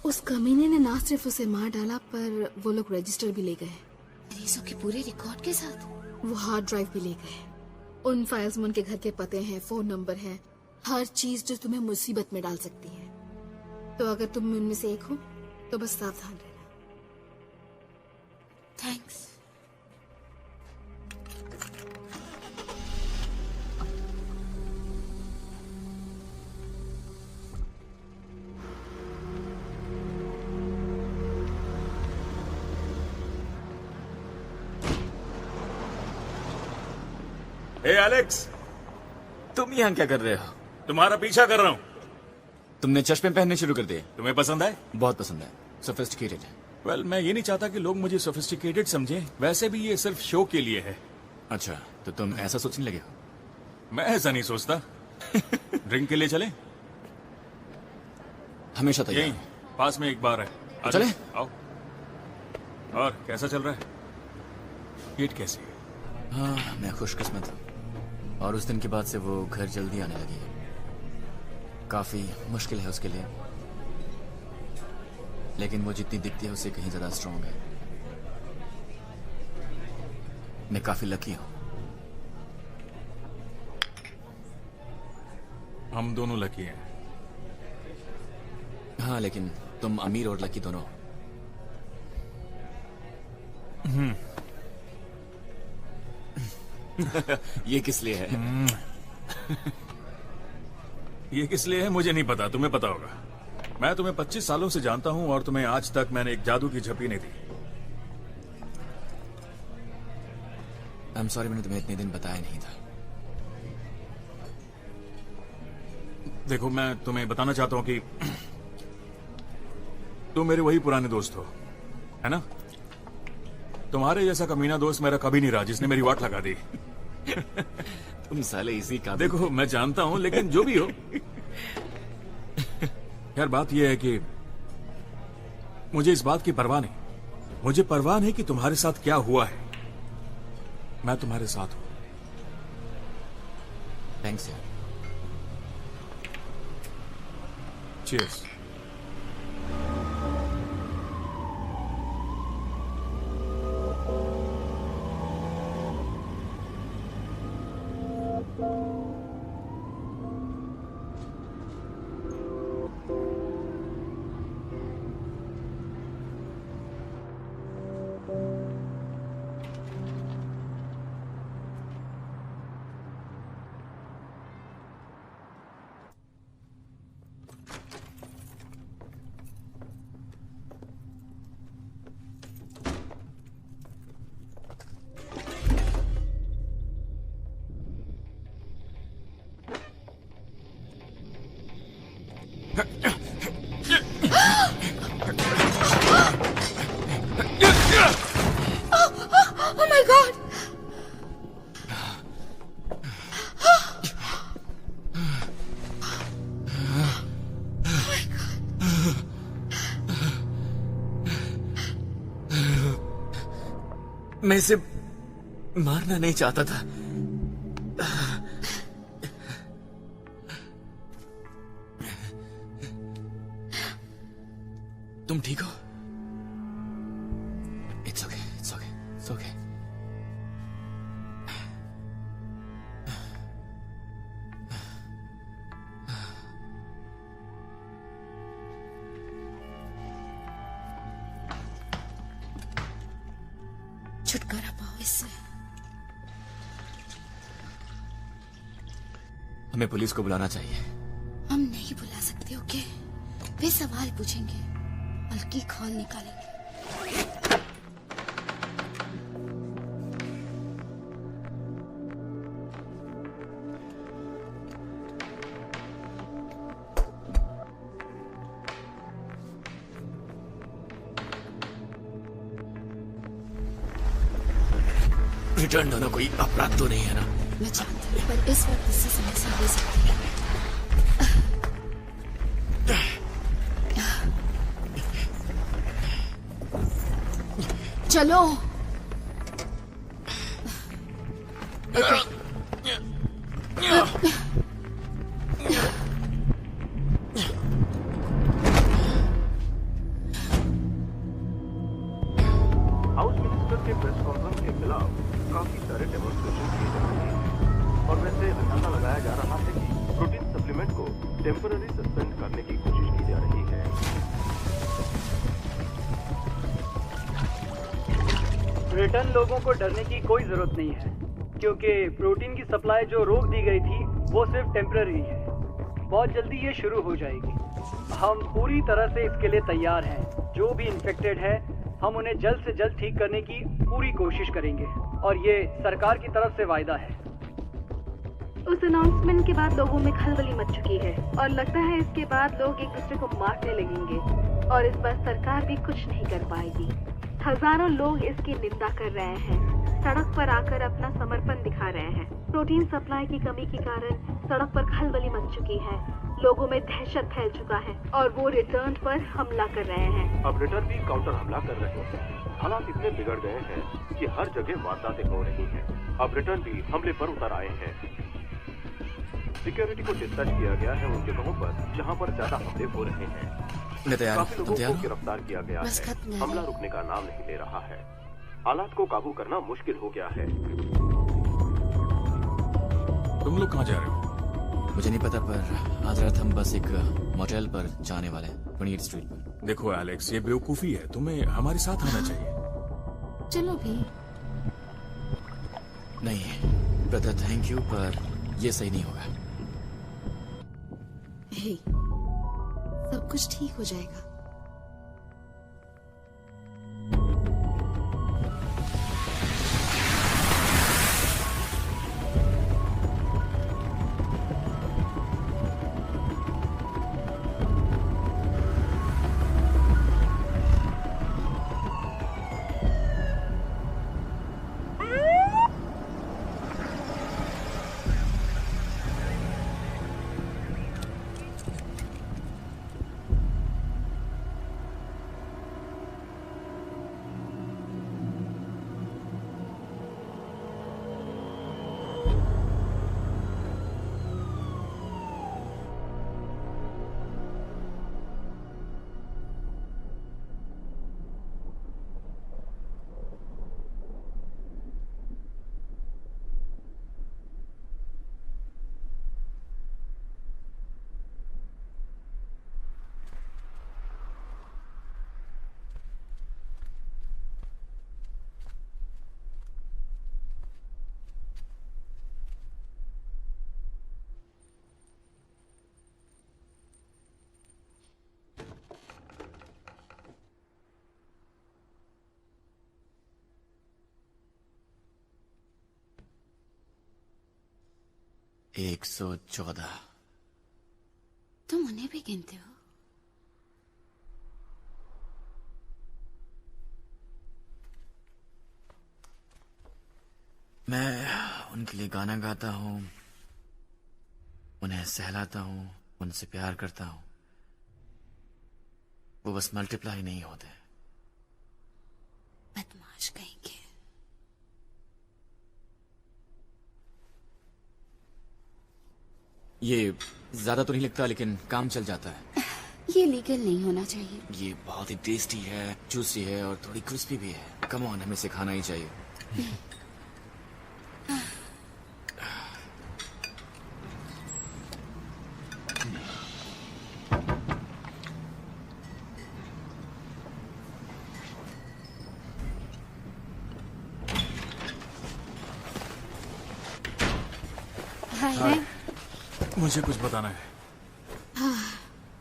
उस कमीने ने ना सिर्फ उसे मार डाला पर वो लोग रजिस्टर भी ले गए। मरीजों के पूरे रिकॉर्ड के साथ वो हार्ड ड्राइव भी ले गए। उन फाइल्स में उनके घर के पते हैं, फोन नंबर है, हर चीज जो तुम्हें मुसीबत में डाल सकती है। तो अगर तुम उनमें से एक हो तो बस सावधान रहना। थैंक्स। हे एलेक्स, तुम यहाँ क्या कर रहे हो? तुम्हारा पीछा कर रहा हूँ। तुमने चश्मे पहनने शुरू कर दिए। तुम्हें पसंद आए? बहुत पसंद है, सोफिस्टिकेटेड है। वेल, मैं ये नहीं चाहता कि लोग मुझे सोफिस्टिकेटेड समझें। वैसे भी ये सिर्फ शो के लिए है। अच्छा, तो तुम ऐसा सोचने लगे हो? मैं ऐसा नहीं सोचता। ड्रिंक के लिए चलें? हमेशा तैयार। यहीं पास में एक बार है। चले? आओ। और कैसा चल रहा है? पेट कैसी है? हाँ, मैं खुशकिस्मत हूँ। और उस दिन के बाद से वो घर जल्दी आने लगी है। काफी मुश्किल है उसके लिए, लेकिन वो जितनी दिखती है उससे कहीं ज्यादा स्ट्रांग है। मैं काफी लकी हूँ। हम दोनों लकी हैं। हाँ, लेकिन तुम अमीर और लकी दोनों। ये किस लिए है? ये किस लिए है मुझे नहीं पता, तुम्हें पता होगा। मैं तुम्हें 25 सालों से जानता हूं और तुम्हें आज तक मैंने एक जादू की झप्पी नहीं दी। I'm sorry, मैंने तुम्हें इतने दिन बताया नहीं था। देखो, मैं तुम्हें बताना चाहता हूं कि तुम मेरे वही पुराने दोस्त हो, है ना? तुम्हारे जैसा कमीना दोस्त मेरा कभी नहीं रहा जिसने मेरी वाट लगा दी। तुम साले इसी का। देखो, मैं जानता हूं, लेकिन जो भी हो यार, बात यह है कि मुझे इस बात की परवाह नहीं। मुझे परवाह नहीं कि तुम्हारे साथ क्या हुआ है। मैं तुम्हारे साथ हूं। थैंक्स यार। चीयर्स। Oh my God! मैं इसे मारना नहीं चाहता था। तुम ठीक हो? It's okay, it's okay, it's okay. छुटकारा पाओ इससे। हमें पुलिस को बुलाना चाहिए। हम नहीं बुला सकते, ओके? वे सवाल पूछेंगे, बल्कि खौल निकालेंगे। रिटर्न दोनों कोई अपराध तो नहीं है ना? मैं जानती हूँ, पर इस वक्त इससे समस्या हो सकती है। चलो। हाउस मिनिस्टर के प्रेस कॉन्फ्रेंस के खिलाफ काफी सारे डेमोन्स्ट्रेशन किए जा रहे हैं और वैसे अंदाजा लगाया जा रहा है कि प्रोटीन सप्लीमेंट को टेम्पररी सस्पेंड करने की कोशिश की जा रही है। रिटर्न लोगों को डरने की कोई जरूरत नहीं है, क्योंकि प्रोटीन की सप्लाई जो रोक दी गई थी वो सिर्फ टेम्पररी है। बहुत जल्दी ये शुरू हो जाएगी। हम पूरी तरह से इसके लिए तैयार हैं। जो भी इन्फेक्टेड है हम उन्हें जल्द से जल्द ठीक करने की पूरी कोशिश करेंगे और ये सरकार की तरफ से वायदा है। उस अनाउंसमेंट के बाद लोगों में खलबली मच चुकी है और लगता है इसके बाद लोग एक दूसरे को मारने लगेंगे और इस बार सरकार भी कुछ नहीं कर पाएगी। हजारों लोग इसकी निंदा कर रहे हैं, सड़क पर आकर अपना समर्पण दिखा रहे हैं। प्रोटीन सप्लाई की कमी के कारण सड़क पर खलबली मच चुकी है, लोगों में दहशत फैल चुका है और वो रिटर्न पर हमला कर रहे हैं। अब रिटर्न भी काउंटर हमला कर रहे हैं। हालात इतने बिगड़ गए हैं कि हर जगह वारदातें हो रही हैं। अब रिटर्न भी हमले पर उतर आए हैं। सिक्योरिटी को डिस्पैच किया गया है उन जगहों पर जहां पर ज्यादा हमले हो रहे हैं। काफी लोगों को गिरफ्तार किया गया है। हमला रुकने का नाम नहीं ले रहा है। हालात को काबू करना मुश्किल हो गया है। तुम लोग कहाँ जा रहे हो? मुझे नहीं पता, पर आज रात हम बस एक मोटेल पर जाने वाले हैं, 28 स्ट्रीट पर। देखो एलेक्स, ये बेवकूफी है। तुम्हें हमारे साथ आना चाहिए। चलो भी। नहीं ब्रदर, थैंक यू, पर ये सही नहीं होगा। हे, सब कुछ ठीक हो जाएगा। एक 114। तुम उन्हें भी गिनते हो? मैं उनके लिए गाना गाता हूँ, उन्हें सहलाता हूँ, उनसे प्यार करता हूँ। वो बस मल्टीप्लाई नहीं होते। बदमाश कहेंगे। ये ज्यादा तो नहीं लगता, लेकिन काम चल जाता है। ये लीगल नहीं होना चाहिए। ये बहुत ही टेस्टी है, जूसी है और थोड़ी क्रिस्पी भी है। कम ऑन, हमें सिखाना ही चाहिए। हैं? मुझे कुछ बताना है।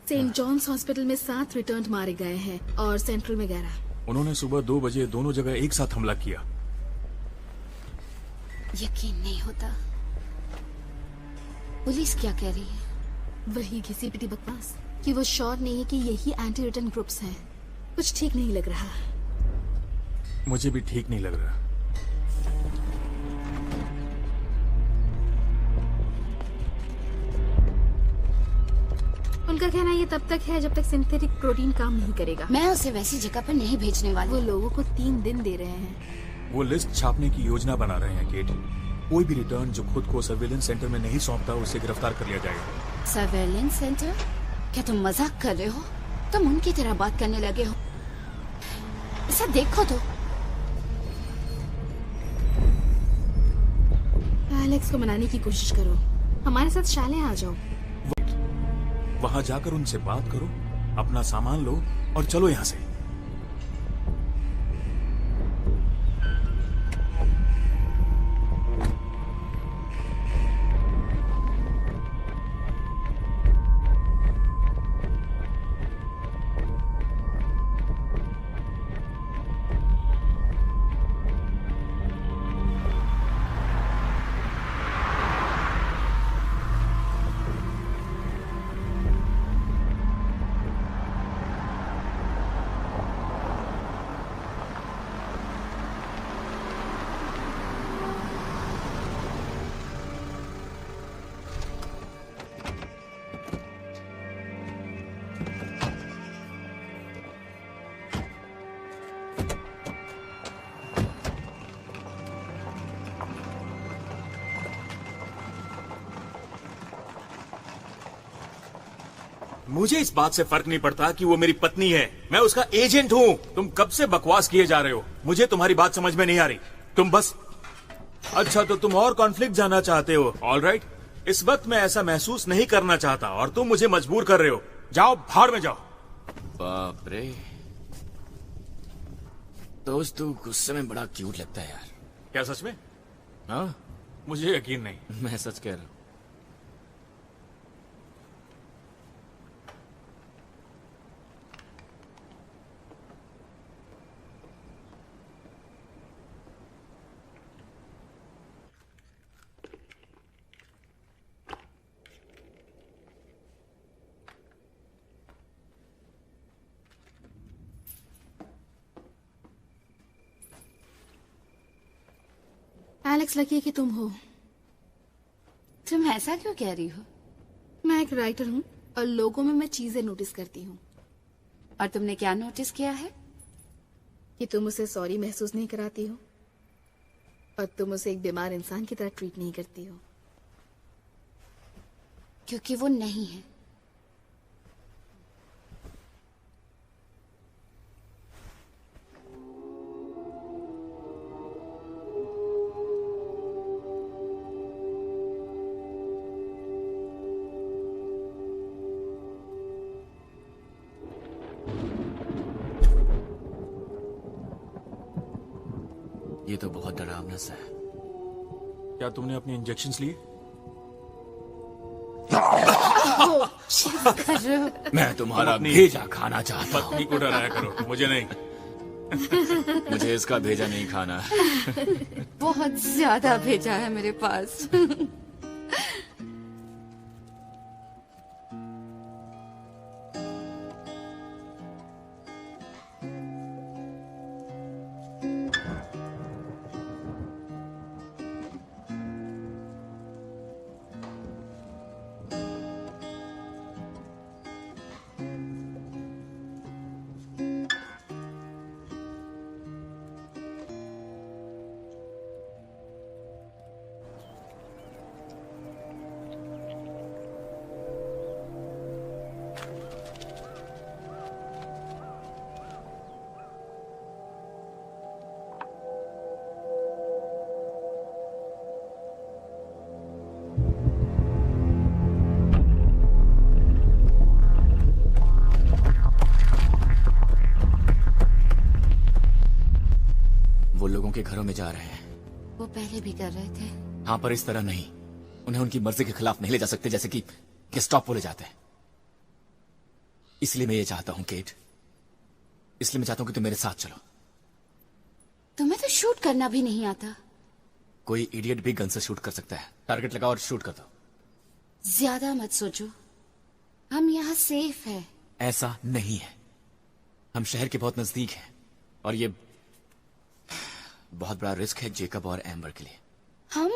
सेंट जॉन्स हॉस्पिटल में 7 रिटर्न मारे गए हैं और सेंट्रल में 11। उन्होंने सुबह 2 बजे दोनों जगह एक साथ हमला किया। यकीन नहीं होता। पुलिस क्या कह रही है? वही घिसी पिटी बकवास कि वो श्योर नहीं है कि यही एंटी रिटर्न ग्रुप्स हैं। कुछ ठीक नहीं लग रहा। मुझे भी ठीक नहीं लग रहा। उनका कहना ये तब तक है जब तक सिंथेटिक प्रोटीन काम नहीं करेगा। मैं उसे वैसी जगह पर नहीं भेजने वाली। वो लोगों को 3 दिन दे रहे हैं। वो लिस्ट छापने की योजना बना रहे हैं केट। कोई भी रिटर्न जो खुद को सर्वेलेंस सेंटर में नहीं सौंपता उसे गिरफ्तार कर लिया जाएगा। Surveillance centre? क्या तुम मजाक कर रहे हो? तुम उनकी तरह बात करने लगे हो। इसे देखो तो। एलेक्स को मनाने की कोशिश करो। हमारे साथ शाले आ जाओ। वहां जाकर उनसे बात करो, अपना सामान लो और चलो यहाँ से। मुझे इस बात से फर्क नहीं पड़ता कि वो मेरी पत्नी है। मैं उसका एजेंट हूँ। तुम कब से बकवास किए जा रहे हो? मुझे तुम्हारी बात समझ में नहीं आ रही। तुम बस अच्छा तो तुम और कॉन्फ्लिक्ट जानना चाहते हो। ऑलराइट, इस वक्त मैं ऐसा महसूस नहीं करना चाहता और तुम मुझे मजबूर कर रहे हो। जाओ, भाड़ में जाओ। बाप रे, दोस्त तू गुस्से में बड़ा क्यूट लगता है यार। क्या सच में? हाँ, मुझे यकीन नहीं। मैं सच कह रहा हूँ। एलेक्स, लकी है कि तुम हो। तुम ऐसा क्यों कह रही हो? मैं एक राइटर हूँ और लोगों में मैं चीजें नोटिस करती हूँ। और तुमने क्या नोटिस किया है? कि तुम उसे सॉरी महसूस नहीं कराती हो और तुम उसे एक बीमार इंसान की तरह ट्रीट नहीं करती हो। क्योंकि वो नहीं है। ये तो बहुत डरावना सा है। क्या तुमने अपने इंजेक्शंस लिए? मैं तुम्हारा भेजा खाना चाहता हूँ। पत्नी को डराया करो, मुझे नहीं। मुझे इसका भेजा नहीं खाना। बहुत ज्यादा भेजा है मेरे पास। वो लोगों के घरों में जा रहे हैं। वो पहले भी कर रहे थे। हाँ, पर इस तरह नहीं। उन्हें उनकी मर्जी के खिलाफ नहीं ले जा सकते जैसे कि गेस्टापो ले जाते हैं। इसलिए मैं ये चाहता हूं केट, इसलिए मैं चाहता हूं कि तुम मेरे साथ चलो। तुम्हें तो शूट करना भी नहीं आता। कोई इडियट भी गन से शूट कर सकता है। टारगेट लगाओ और शूट कर दो। ज्यादा मत सोचो, हम यहाँ सेफ है। ऐसा नहीं है, हम शहर के बहुत नजदीक हैं और ये बहुत बड़ा रिस्क है जेकब और एम्बर के लिए। हम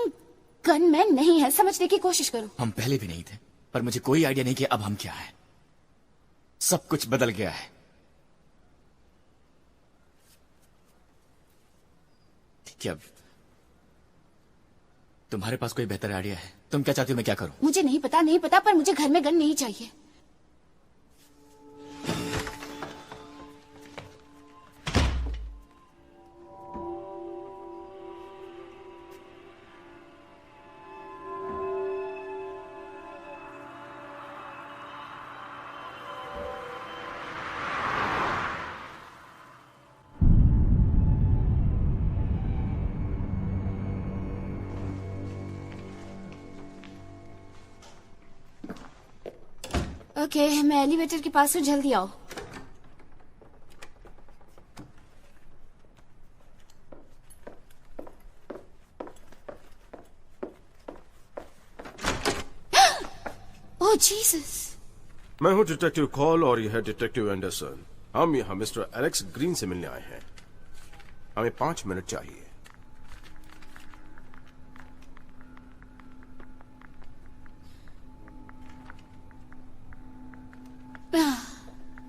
गनमैन नहीं है, समझने की कोशिश करो। हम पहले भी नहीं थे, पर मुझे कोई आइडिया नहीं कि अब हम क्या है। सब कुछ बदल गया है। क्या तुम्हारे पास कोई बेहतर आइडिया है? तुम क्या चाहती हो मैं क्या करूं? मुझे नहीं पता, पर मुझे घर में गन नहीं चाहिए। ओके, मैं एलिवेटर के पास हूँ, जल्दी आओ। ओह जीसस। मैं हूँ डिटेक्टिव कॉल और यह है डिटेक्टिव एंडरसन। हम यहाँ मिस्टर एलेक्स ग्रीन से मिलने आए हैं। हमें 5 मिनट चाहिए।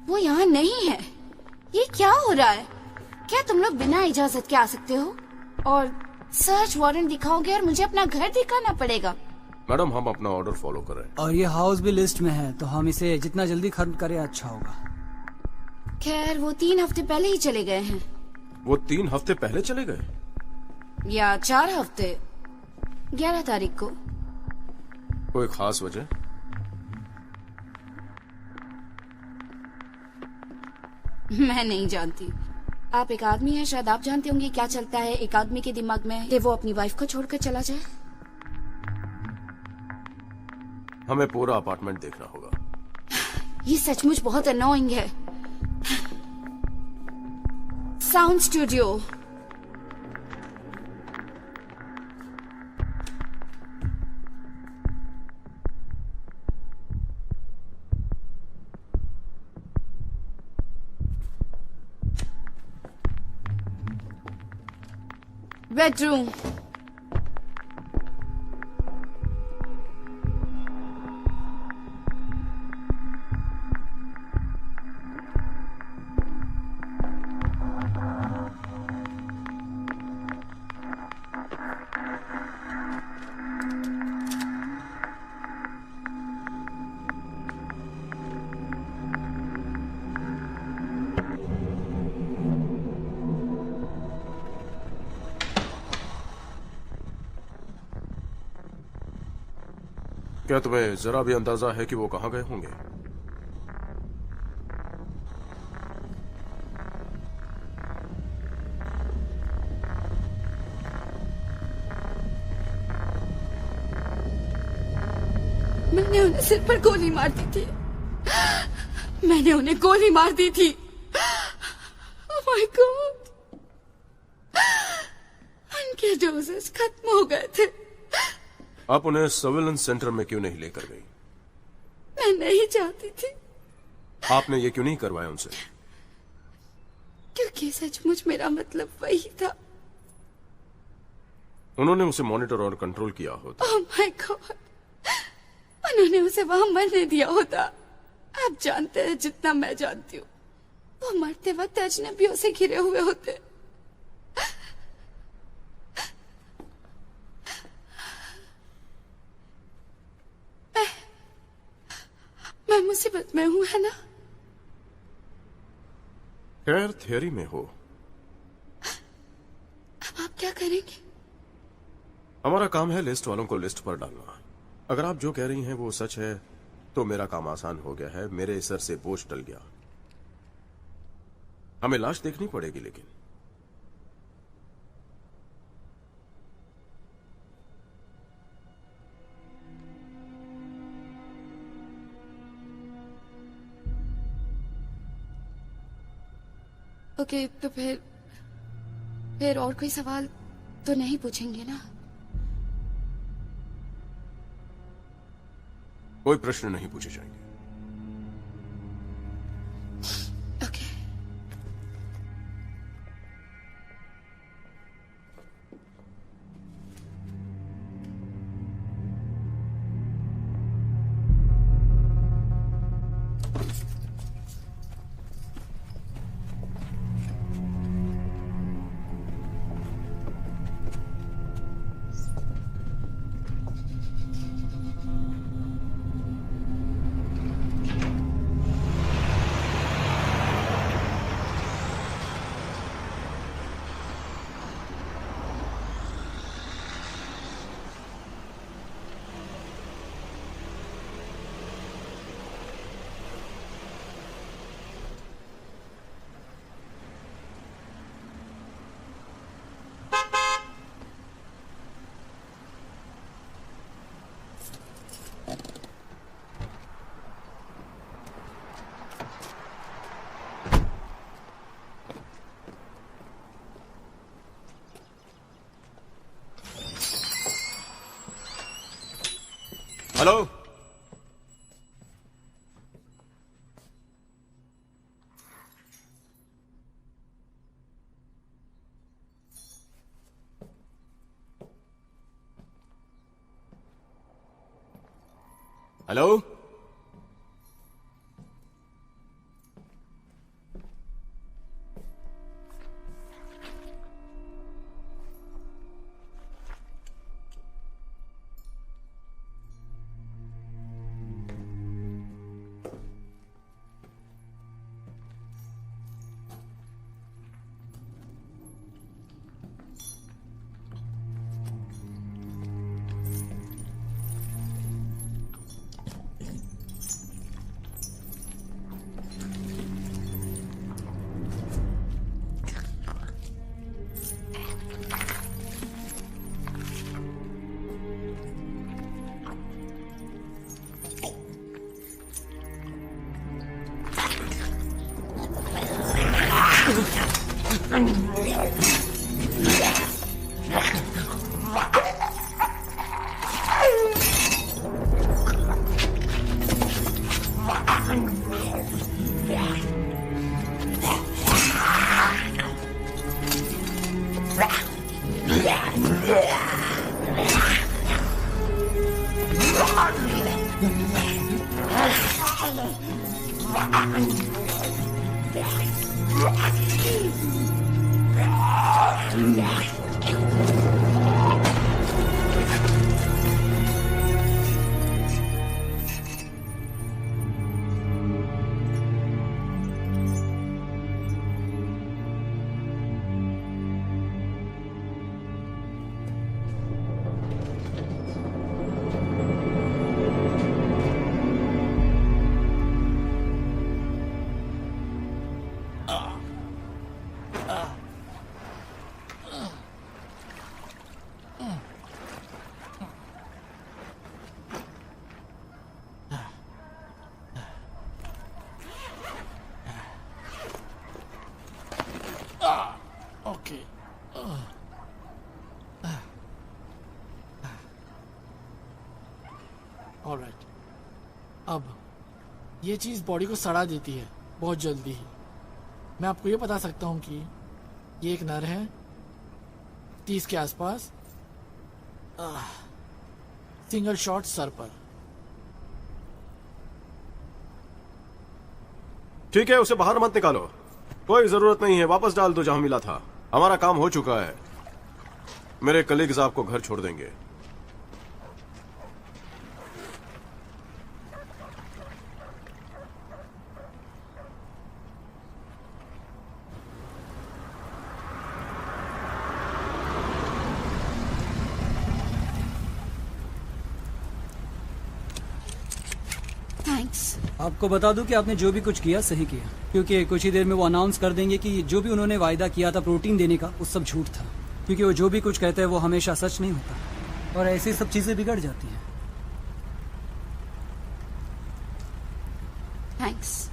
वो यहाँ नहीं है। ये क्या हो रहा है? क्या तुम लोग बिना इजाजत के आ सकते हो और सर्च वारंट दिखाओगे और मुझे अपना घर दिखाना पड़ेगा? मैडम, हम अपना ऑर्डर फॉलो कर रहे हैं। और ये हाउस भी लिस्ट में है, तो हम इसे जितना जल्दी खत्म करें अच्छा होगा। खैर, वो 3 हफ्ते पहले ही चले गए हैं। वो 3 हफ्ते पहले चले गए? या 4 हफ्ते, 11 तारीख को। कोई खास वजह? मैं नहीं जानती। आप एक आदमी हैं, शायद आप जानते होंगे क्या चलता है एक आदमी के दिमाग में कि वो अपनी वाइफ को छोड़कर चला जाए। हमें पूरा अपार्टमेंट देखना होगा। ये सचमुच बहुत अनोइंग है। Sound studio. बेडरूम। क्या तुम्हें जरा भी अंदाजा है कि वो कहां गए होंगे? मैंने उन्हें सिर पर गोली मार दी थी। मैंने उन्हें गोली मार दी थी। Oh my God. उनके डोजेस खत्म हो गए थे। आप उन्हें सर्विलेंस सेंटर में क्यों नहीं लेकर गई? मैं नहीं चाहती थी। आपने ये क्यों नहीं करवाया उनसे? क्योंकि सचमुच मेरा मतलब वही था। उन्होंने उसे मॉनिटर और कंट्रोल किया होता। ओह माय गॉड, उन्होंने उसे वहां मरने दिया होता। आप जानते हैं जितना मैं जानती हूँ, वो मरते वक्त अजनबियों से घिरे हुए होते। मैं मुसीबत में हूँ, है ना? खैर, थियरी में हो। अब आप क्या करेंगे? हमारा काम है लिस्ट वालों को लिस्ट पर डालना। अगर आप जो कह रही हैं वो सच है तो मेरा काम आसान हो गया है। मेरे सर से बोझ टल गया। हमें लाश देखनी पड़ेगी लेकिन। ओके, तो फिर और कोई सवाल तो नहीं पूछेंगे ना? कोई प्रश्न नहीं पूछे जाएंगे। Okay. Hello, hello, okay. Alright, अब ये चीज बॉडी को सड़ा देती है बहुत जल्दी ही। मैं आपको ये बता सकता हूँ कि ये एक नर है 30 के आसपास, सिंगल शॉट सर पर। ठीक है, उसे बाहर मत निकालो, कोई जरूरत नहीं है, वापस डाल दो जहां मिला था। हमारा काम हो चुका है, मेरे कलीग्स आपको घर छोड़ देंगे। आपको बता दूं कि आपने जो भी कुछ किया सही किया, क्योंकि कुछ ही देर में वो अनाउंस कर देंगे कि जो भी उन्होंने वायदा किया था प्रोटीन देने का वो सब झूठ था, क्योंकि वो जो भी कुछ कहते हैं वो हमेशा सच नहीं होता और ऐसी सब चीजें बिगड़ जाती हैं। थैंक्स।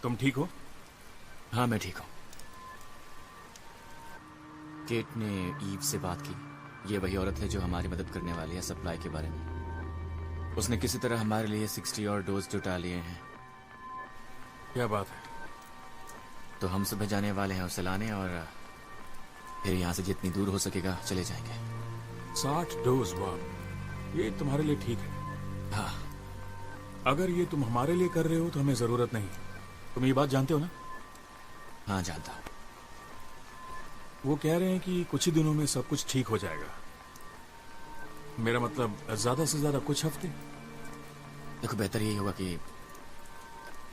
तुम ठीक हो? हाँ मैं ठीक हूँ। केट ने ईव से बात की। ये वही औरत है जो हमारी मदद करने वाली है सप्लाई के बारे में। उसने किसी तरह हमारे लिए 60 और डोज जुटा लिए हैं। क्या बात है? तो हम सुबह जाने वाले हैं उसे लाने और फिर यहाँ से जितनी दूर हो सकेगा चले जाएंगे। 60 डोज? वाह, ये तुम्हारे लिए ठीक है। हाँ। अगर ये तुम हमारे लिए कर रहे हो तो हमें जरूरत नहीं। तुम ये बात जानते हो ना? हाँ जानता हूँ। वो कह रहे हैं कि कुछ ही दिनों में सब कुछ ठीक हो जाएगा। मेरा मतलब ज्यादा से ज्यादा कुछ हफ्ते। देखो बेहतर यही होगा कि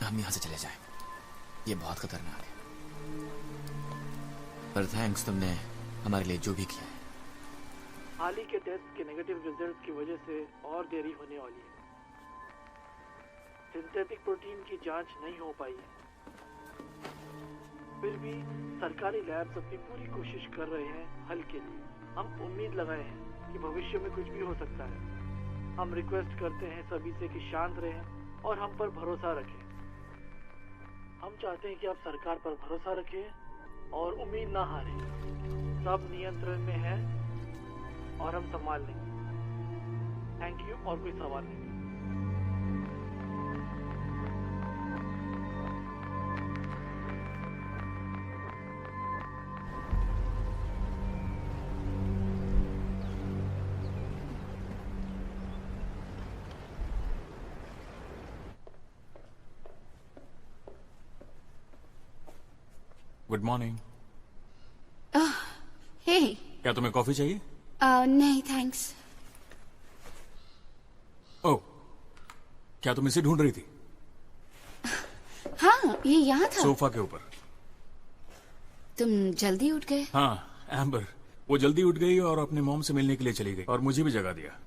हम यहाँ से चले जाएं। ये बहुत खतरनाक है। पर थैंक्स, तुमने हमारे लिए जो भी किया है। हाल ही के टेस्ट के नेगेटिव रिजल्ट की वजह से और देरी होने वाली है। सिंथेटिक प्रोटीन की जांच नहीं हो पाई है। फिर भी सरकारी लैब्स अपनी पूरी कोशिश कर रहे हैं हल के लिए। हम उम्मीद लगाए हैं कि भविष्य में कुछ भी हो सकता है। हम रिक्वेस्ट करते हैं सभी से कि शांत रहें और हम पर भरोसा रखें। हम चाहते हैं कि आप सरकार पर भरोसा रखें और उम्मीद ना हारें। सब नियंत्रण में है और हम संभाल लेंगे। Thank you. और कोई सवाल नहीं? Good morning. हे, क्या तुम्हें कॉफी चाहिए? नहीं थैंक्स। ओह, क्या तुम इसे ढूंढ रही थी? हाँ, ये यहाँ था। सोफा के ऊपर। तुम जल्दी उठ गए? हाँ, एम्बर वो जल्दी उठ गई और अपने मॉम से मिलने के लिए चली गई और मुझे भी जगा दिया।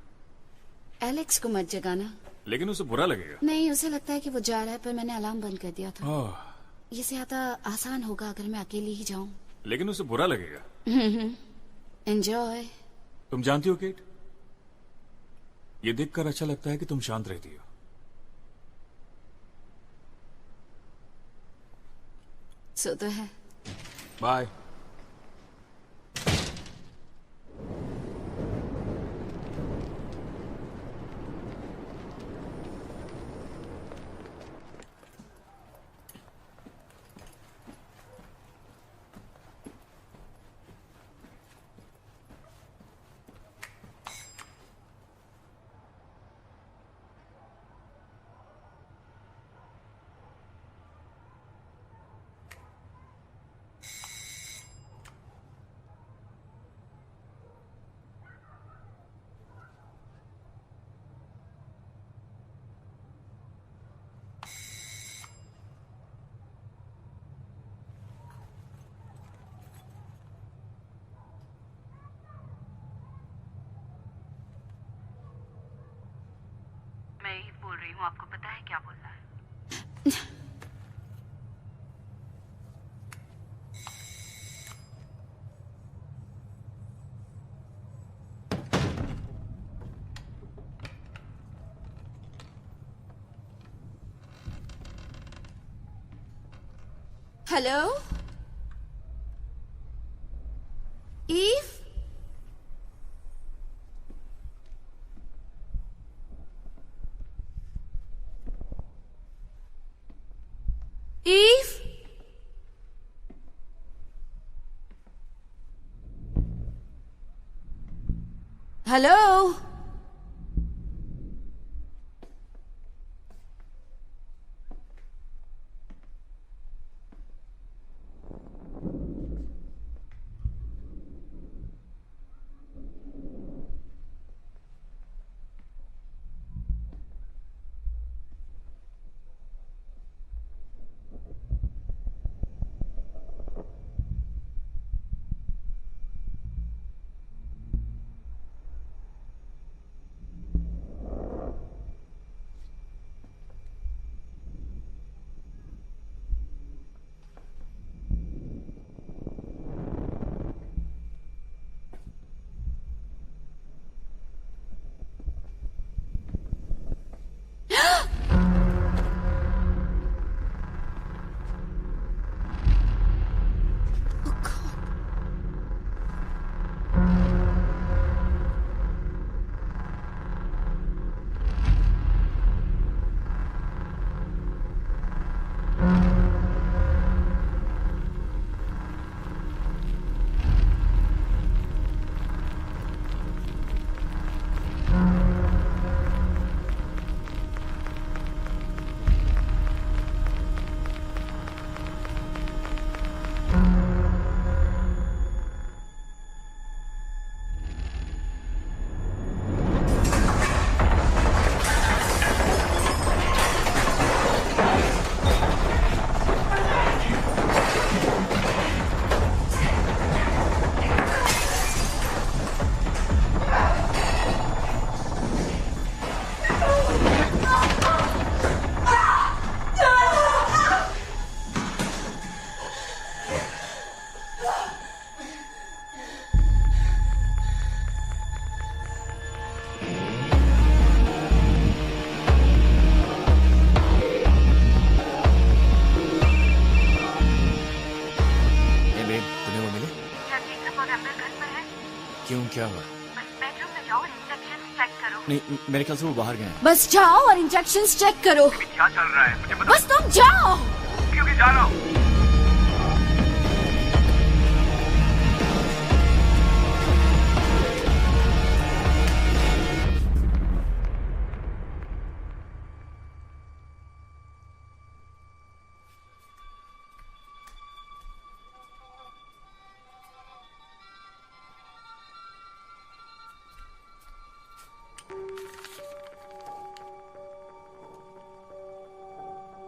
एलेक्स को मत जगाना। लेकिन उसे बुरा लगेगा। नहीं, उसे लगता है कि वो जा रहा है, पर मैंने अलार्म बंद कर दिया था। ओह, ये ज्यादा आसान होगा अगर मैं अकेली ही जाऊं। लेकिन उसे बुरा लगेगा। एंजॉय। तुम जानती हो केट, ये देखकर अच्छा लगता है कि तुम शांत रहती हो। सो तो है। बाय। मैं ही बोल रही हूँ, आपको पता है क्या बोलना है? Hello Eve. Eve, hello. क्या हुआ? बेडरूम में जाओ और इंजेक्शन चेक करो। नहीं, मेरे ख्याल से वो बाहर गए हैं। बस जाओ और इंजेक्शन चेक करो। क्या चल रहा है मुझे बस तुम जाओ। क्योंकि जा रहा हूँ।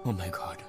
Oh my God.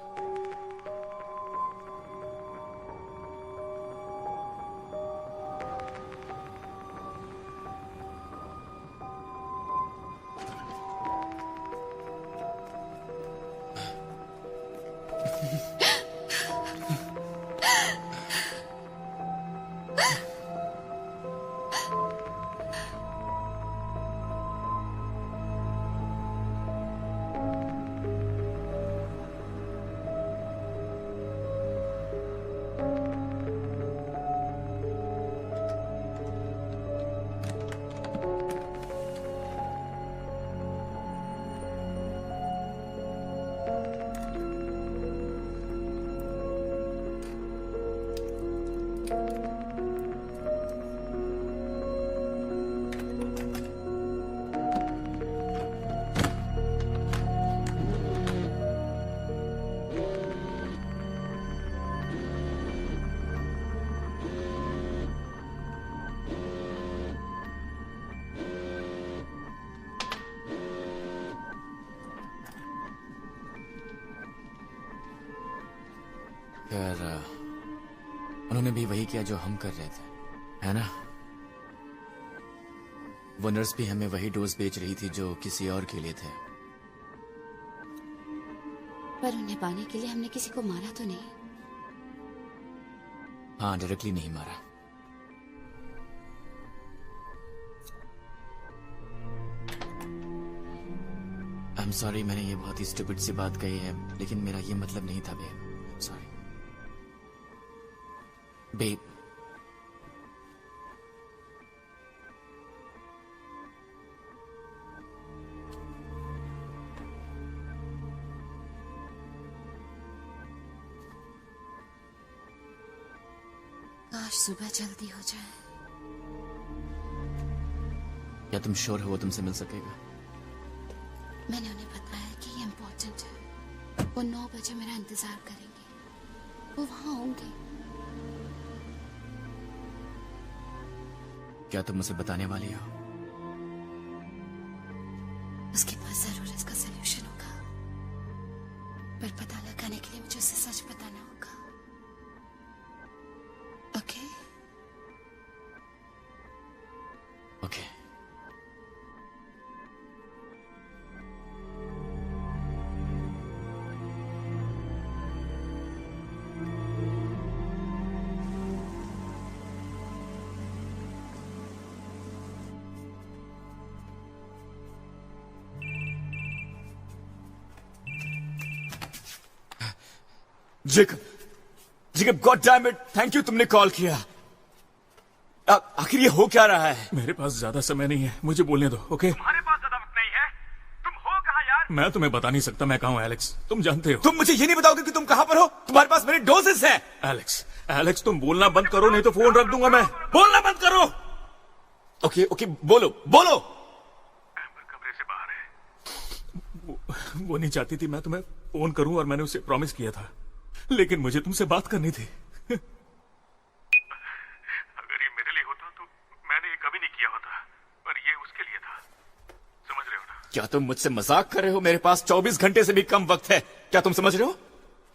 यार, उन्होंने भी वही किया जो हम कर रहे थे, है ना? वो नर्स भी हमें वही डोज बेच रही थी जो किसी और के लिए थे। पर उन्हें पाने के लिए हमने किसी को मारा तो नहीं? हाँ, डायरेक्टली नहीं मारा। आई एम सॉरी, मैंने ये बहुत ही स्टूपिड सी बात कही है, लेकिन मेरा ये मतलब नहीं था बेब। Sorry babe. काश सुबह जल्दी हो जाए। क्या तुम श्योर हो वो तुमसे मिल सकेगा? मैंने उन्हें बताया कि ये इम्पोर्टेंट है। वो 9 बजे मेरा इंतजार करेंगे। वो वहां होंगे। क्या तुम मुझे बताने वाली हो? उसके पास जरूर इसका सलूशन होगा, पर पता लगाने के लिए मुझे उसे सच बताना होगा। Okay? Okay. Jacob, god damn it, thank you तुमने कॉल किया। आखिर ये हो क्या रहा है? मेरे पास ज्यादा समय नहीं है, मुझे बोलने दो, ओके? तुम्हारे पास ज्यादा वक्त नहीं है। तुम हो कहाँ यार? मैं तुम्हें बता नहीं सकता मैं कहाँ हूँ एलेक्स, तुम जानते हो। तुम मुझे ये नहीं बताओगे कि तुम कहाँ पर हो? तुम्हारे पास मेरे डोजेस हैं। एलेक्स तुम बोलना बंद करो, नहीं तो फोन रख दूंगा मैं। बोलना बंद करो। ओके, बोलो। एम्बर कमरे से बाहर है। वो नहीं चाहती थी मैं तुम्हें फोन करूं, और मैंने उसे प्रॉमिस किया था, लेकिन मुझे तुमसे बात करनी थी। अगर ये मेरे लिए होता तो मैंने ये कभी नहीं किया होता, पर ये उसके लिए था। समझ रहे हो ना? क्या तुम मुझसे मजाक कर रहे हो? मेरे पास 24 घंटे से भी कम वक्त है। क्या तुम समझ रहे हो?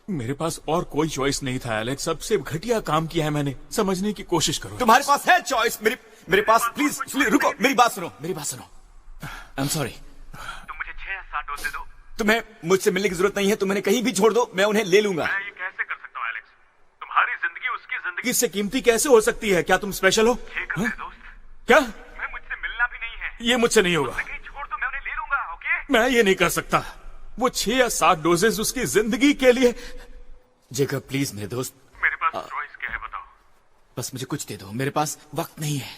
मेरे पास और कोई चॉइस नहीं था एलेक्स, सबसे घटिया काम किया है मैंने। समझने की कोशिश करो। तुम्हारे पास है चॉइस। मेरे पास, प्लीज रुको, मेरी बात सुनो। आई एम सॉरी। तुम मुझे 6 या 7 डोज दे दो। तुम्हें मुझसे मिलने की जरूरत नहीं है, तुम उन्हें कहीं भी छोड़ दो, मैं उन्हें ले लूंगा। मैं ये कैसे कर सकता हूँ एलेक्स? तुम्हारी जिंदगी उसकी जिंदगी इससे कीमती कैसे हो सकती है? क्या तुम स्पेशल हो? दोस्त। क्या? मैं मुझसे मिलना भी नहीं है। ये मुझसे नहीं होगा। कहीं छोड़ दो, मैं उन्हें ले लूंगा। ओके? मैं ये नहीं कर सकता। वो 6 या 7 डोजेस उसकी जिंदगी के लिए। जेकब प्लीज मेरे दोस्त, मेरे पास चॉइस क्या है बताओ? बस मुझे कुछ दे दो, मेरे पास वक्त नहीं है।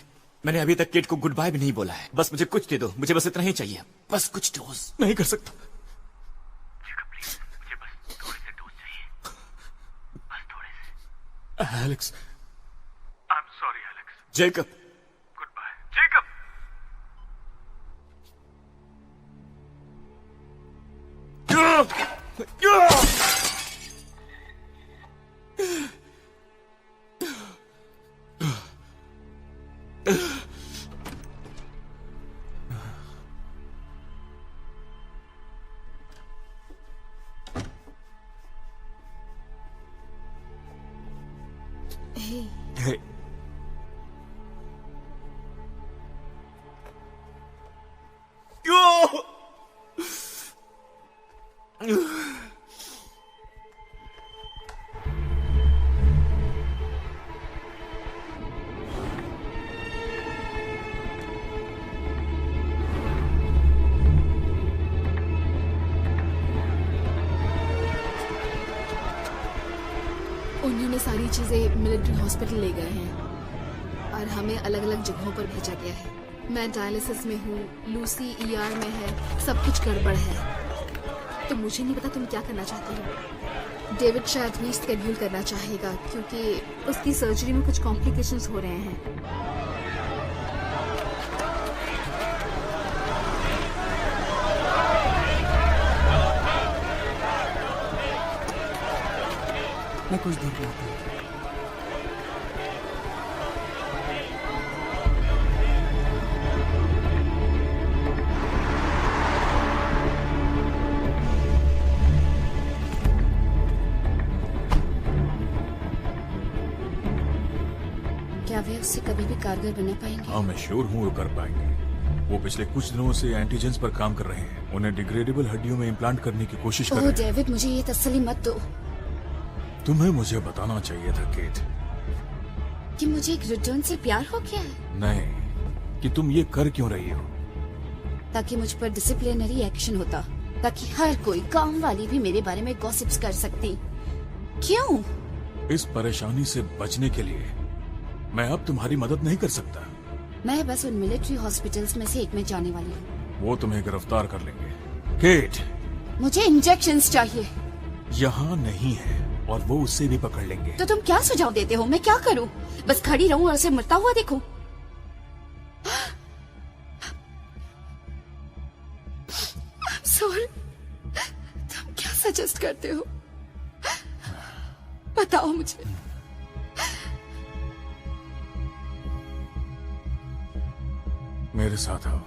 मैंने अभी तक किड को गुड बाय भी नहीं बोला है। बस मुझे कुछ दे दो, मुझे बस इतना ही चाहिए, बस कुछ डोज। नहीं कर सकता। मुझे बस थोड़े से डोज चाहिए, बस थोड़े से। Alex, I am sorry Alex. Jacob, goodbye Jacob. Hey. Hey. उन्होंने सारी चीजें मिलिट्री हॉस्पिटल ले गए हैं और हमें अलग अलग जगहों पर भेजा गया है। मैं डायलिसिस में हूँ, लूसी ER में है, सब कुछ गड़बड़ है। तो मुझे नहीं पता तुम क्या करना चाहती हो। डेविड शायद रीस्केड्यूल करना चाहेगा क्योंकि उसकी सर्जरी में कुछ कॉम्प्लिकेशंस हो रहे हैं। मैं कुछ देर में आता हूँ। क्या वे उससे कभी भी कारगर बना पाएंगे? हाँ, मैं श्योर हूँ वो कर पाएंगे। वो पिछले कुछ दिनों से एंटीजेंस पर काम कर रहे हैं। उन्हें डिग्रेडेबल हड्डियों में इम्प्लांट करने की कोशिश कर रहे हैं। डेविड, मुझे ये तसल्ली मत दो। तुम्हें मुझे बताना चाहिए था केट, कि मुझे एक रिटर्न से प्यार हो गया है। नहीं, कि तुम ये कर क्यों रही हो। ताकि मुझ पर डिसिप्लिनरी एक्शन होता, ताकि हर कोई, गांव वाली भी मेरे बारे में गॉसिप्स कर सकती। क्यों? इस परेशानी से बचने के लिए मैं अब तुम्हारी मदद नहीं कर सकता। मैं बस उन मिलिट्री हॉस्पिटल्स में से एक में जाने वाली हूँ। वो तुम्हें गिरफ्तार कर लेंगे। केट, मुझे इंजेक्शंस चाहिए। यहाँ नहीं है और वो उससे भी पकड़ लेंगे। तो तुम क्या सुझाव देते हो? मैं क्या करूँ? बस खड़ी रहूं और उसे मरता हुआ देखूं? सॉरी, तुम क्या सजेस्ट करते हो? बताओ मुझे। मेरे साथ आओ।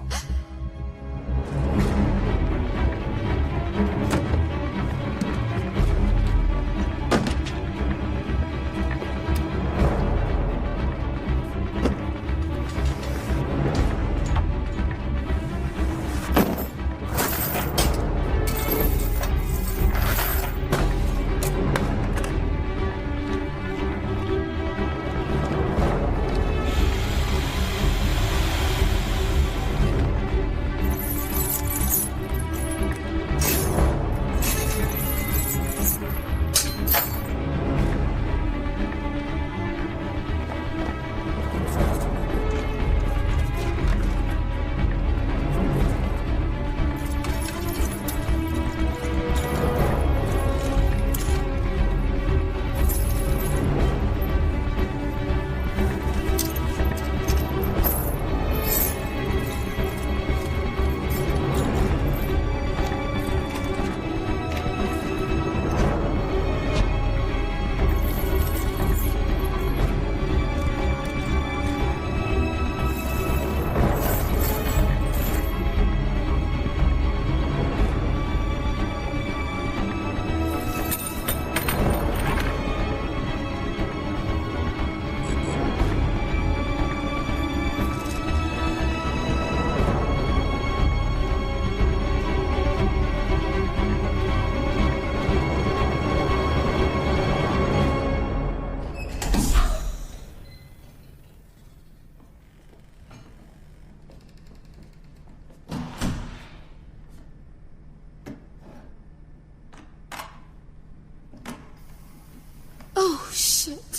Oh shit.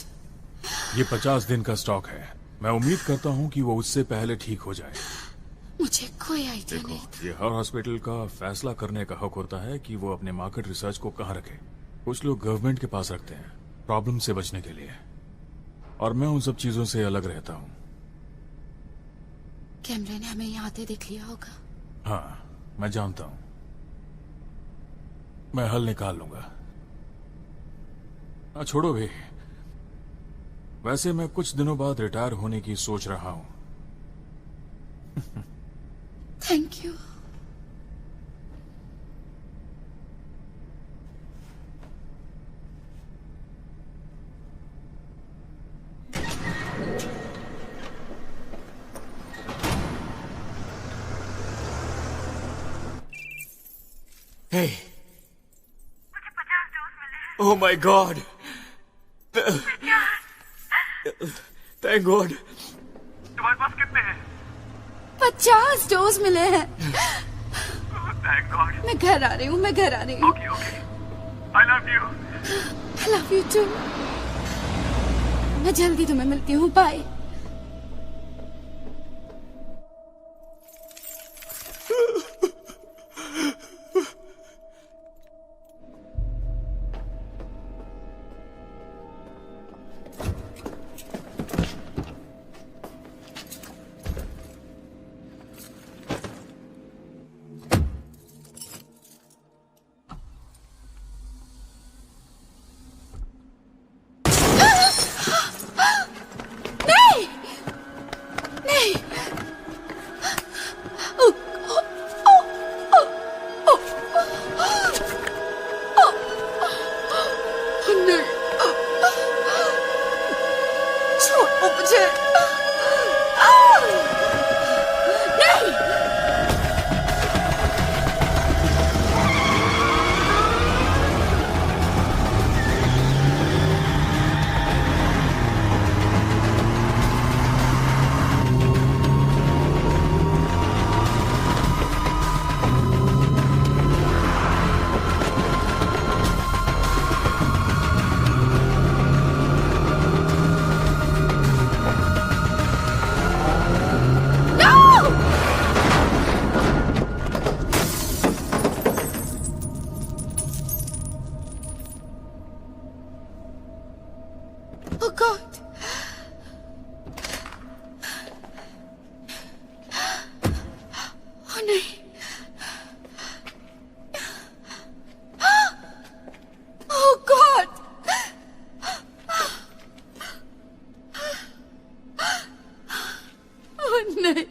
ये 50 दिन का स्टॉक है। मैं उम्मीद करता हूँ कि वो उससे पहले ठीक हो जाए। मुझे कोई आइडिया नहीं। ये हर हॉस्पिटल का फैसला करने का हक होता है कि वो अपने मार्केट रिसर्च को कहाँ रखे। कुछ लोग गवर्नमेंट के पास रखते हैं प्रॉब्लम से बचने के लिए, और मैं उन सब चीजों से अलग रहता हूँ। कैमरे ने हमें यहाँ आते देख लिया होगा। हाँ, मैं जानता हूँ। मैं हल निकाल लूंगा। छोड़ो भी, वैसे मैं कुछ दिनों बाद रिटायर होने की सोच रहा हूँ। Thank you. Hey. Oh my God. Thank God. तुम्हारे पास कितने हैं? 50 डोज मिले हैं। Thank God. मैं घर आ रही हूँ, मैं घर आ रही हूँ। Okay. I love you. I love you too. मैं जल्दी तुम्हें मिलती हूँ। बाय। Oh God. Oh नहीं। Oh God. Oh नहीं।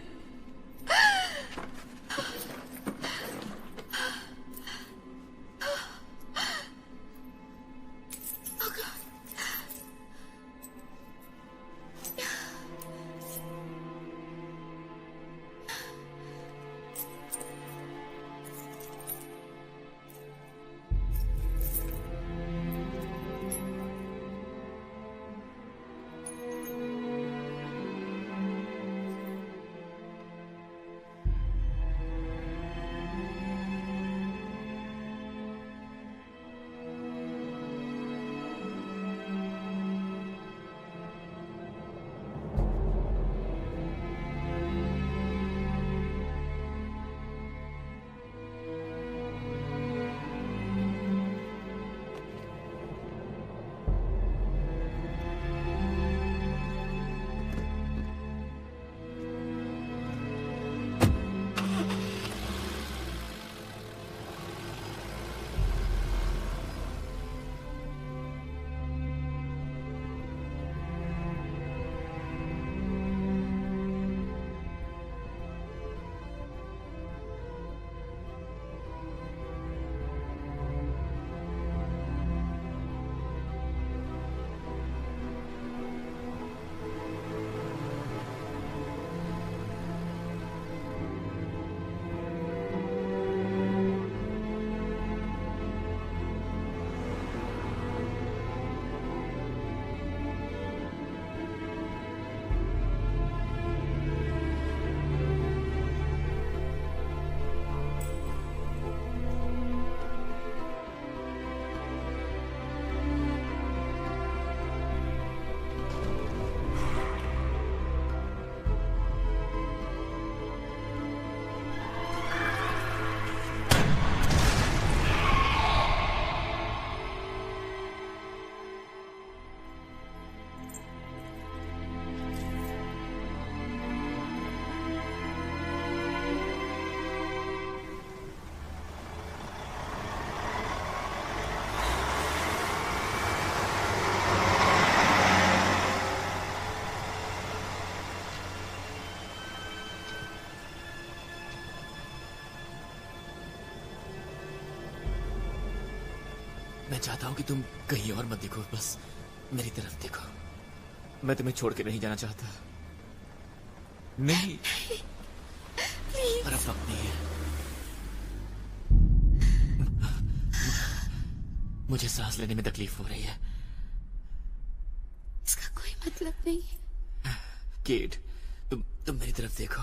मैं चाहता हूँ कि तुम कहीं और मत देखो, बस मेरी तरफ देखो। मैं तुम्हें छोड़ के नहीं जाना चाहता। नहीं, पर अब वक्त नहीं है। मुझे सांस लेने में तकलीफ हो रही है। इसका कोई मतलब नहीं है। केट, तुम मेरी तरफ देखो।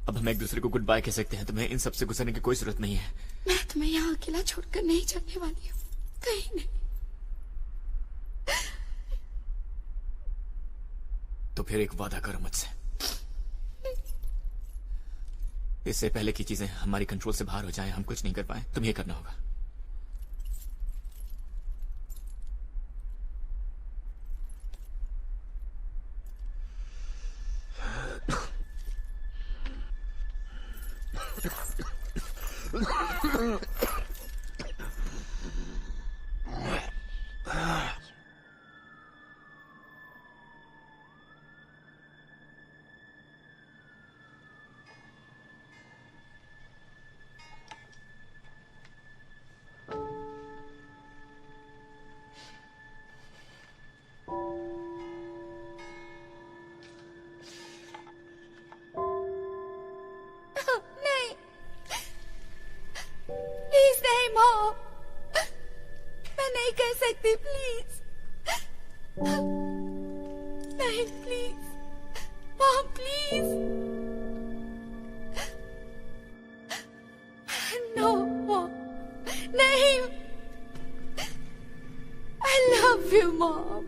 अब हम एक दूसरे को गुड बाय कह सकते हैं। तुम्हें इन सब से गुजरने की कोई जरूरत नहीं है। मैं तुम्हें यहाँ अकेला छोड़कर नहीं जाने वाली हूँ, कहीं नहीं। तो फिर एक वादा करो मुझसे। इससे पहले की चीजें हमारी कंट्रोल से बाहर हो जाएं, हम कुछ नहीं कर पाए, तुम्हें करना होगा। नहीं, please mom, please. No mom, नहीं। I love you mom.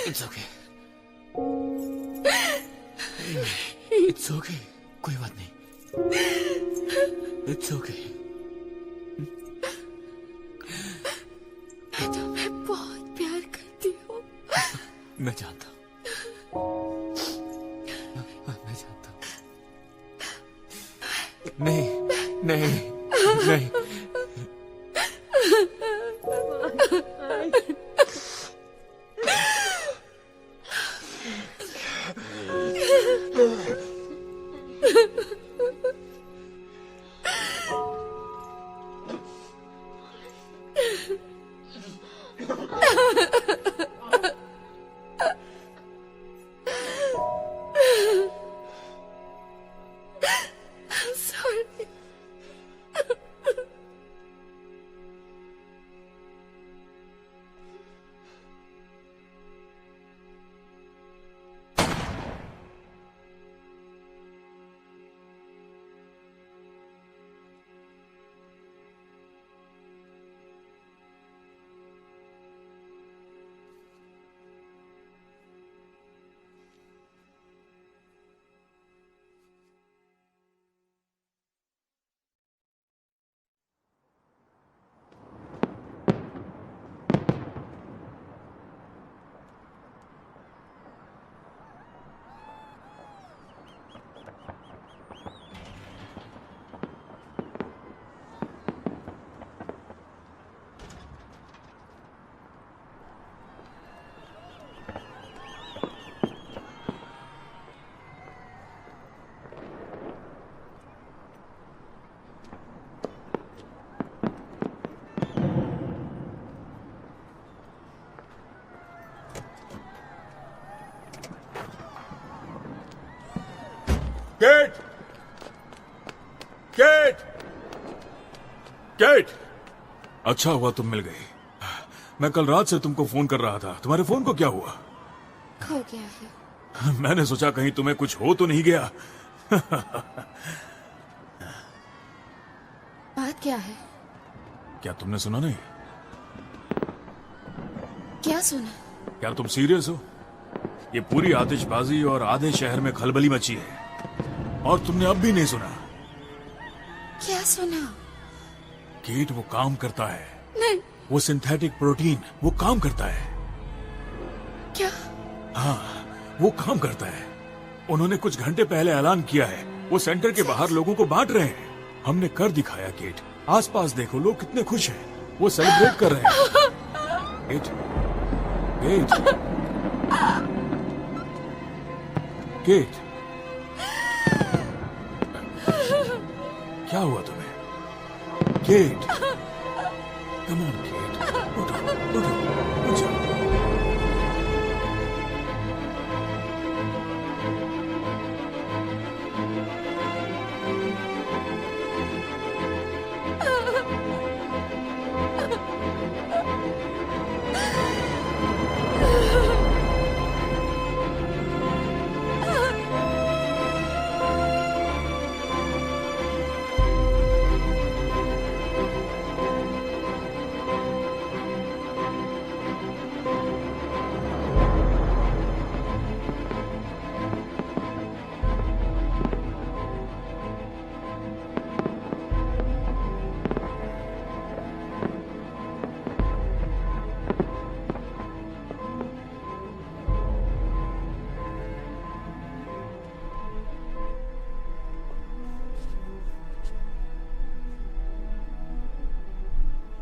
It's okay. It's okay. कोई बात नहीं। It's okay. मैं तुम्हें बहुत प्यार करती हूँ। मैं जानता हूँ। मैं जानता हूँ। नहीं, नहीं, नहीं। केट! केट! केट! अच्छा हुआ तुम मिल गई। मैं कल रात से तुमको फोन कर रहा था। तुम्हारे फोन को क्या हुआ? खो गया है। मैंने सोचा कहीं तुम्हें कुछ हो तो नहीं गया। बात क्या है? क्या तुमने सुना नहीं? क्या सुना? क्या तुम सीरियस हो? ये पूरी आतिशबाजी और आधे शहर में खलबली मची है और तुमने अब भी नहीं सुना? क्या सुना? केट वो काम करता है। नहीं। वो सिंथेटिक प्रोटीन वो काम करता है। क्या? हाँ, वो काम करता है। उन्होंने कुछ घंटे पहले ऐलान किया है। वो सेंटर के बाहर लोगों को बांट रहे हैं। हमने कर दिखाया केट। आसपास देखो, लोग कितने खुश हैं। वो सेलिब्रेट कर रहे हैं। केट, केट, केट, क्या हुआ तुम्हें? केट, कम ऑन केट, उठो, उठो, उठ जाओ।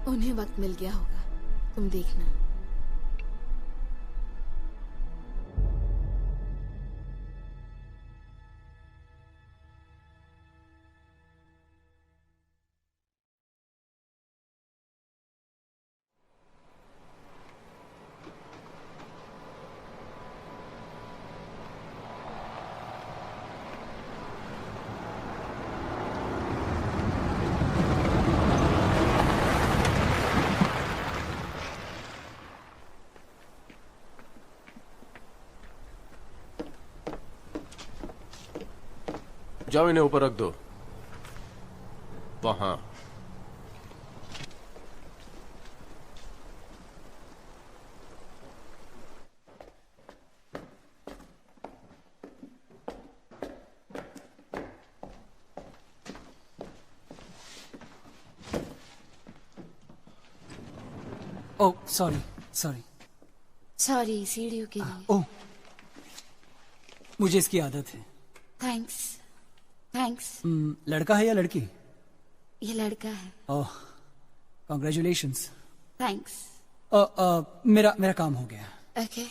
उन्हें वक्त मिल गया होगा, तुम देखना। जाओ, इन्हें ऊपर रख दो। वहां। ओह सॉरी सॉरी सॉरी सीढ़ियों के लिए। ओह, मुझे इसकी आदत है। Thanks thanks. लड़का है या लड़की? ये लड़का है। ओह, कॉन्ग्रेचुलेशंस। थैंक्स। मेरा काम हो गया। ओके।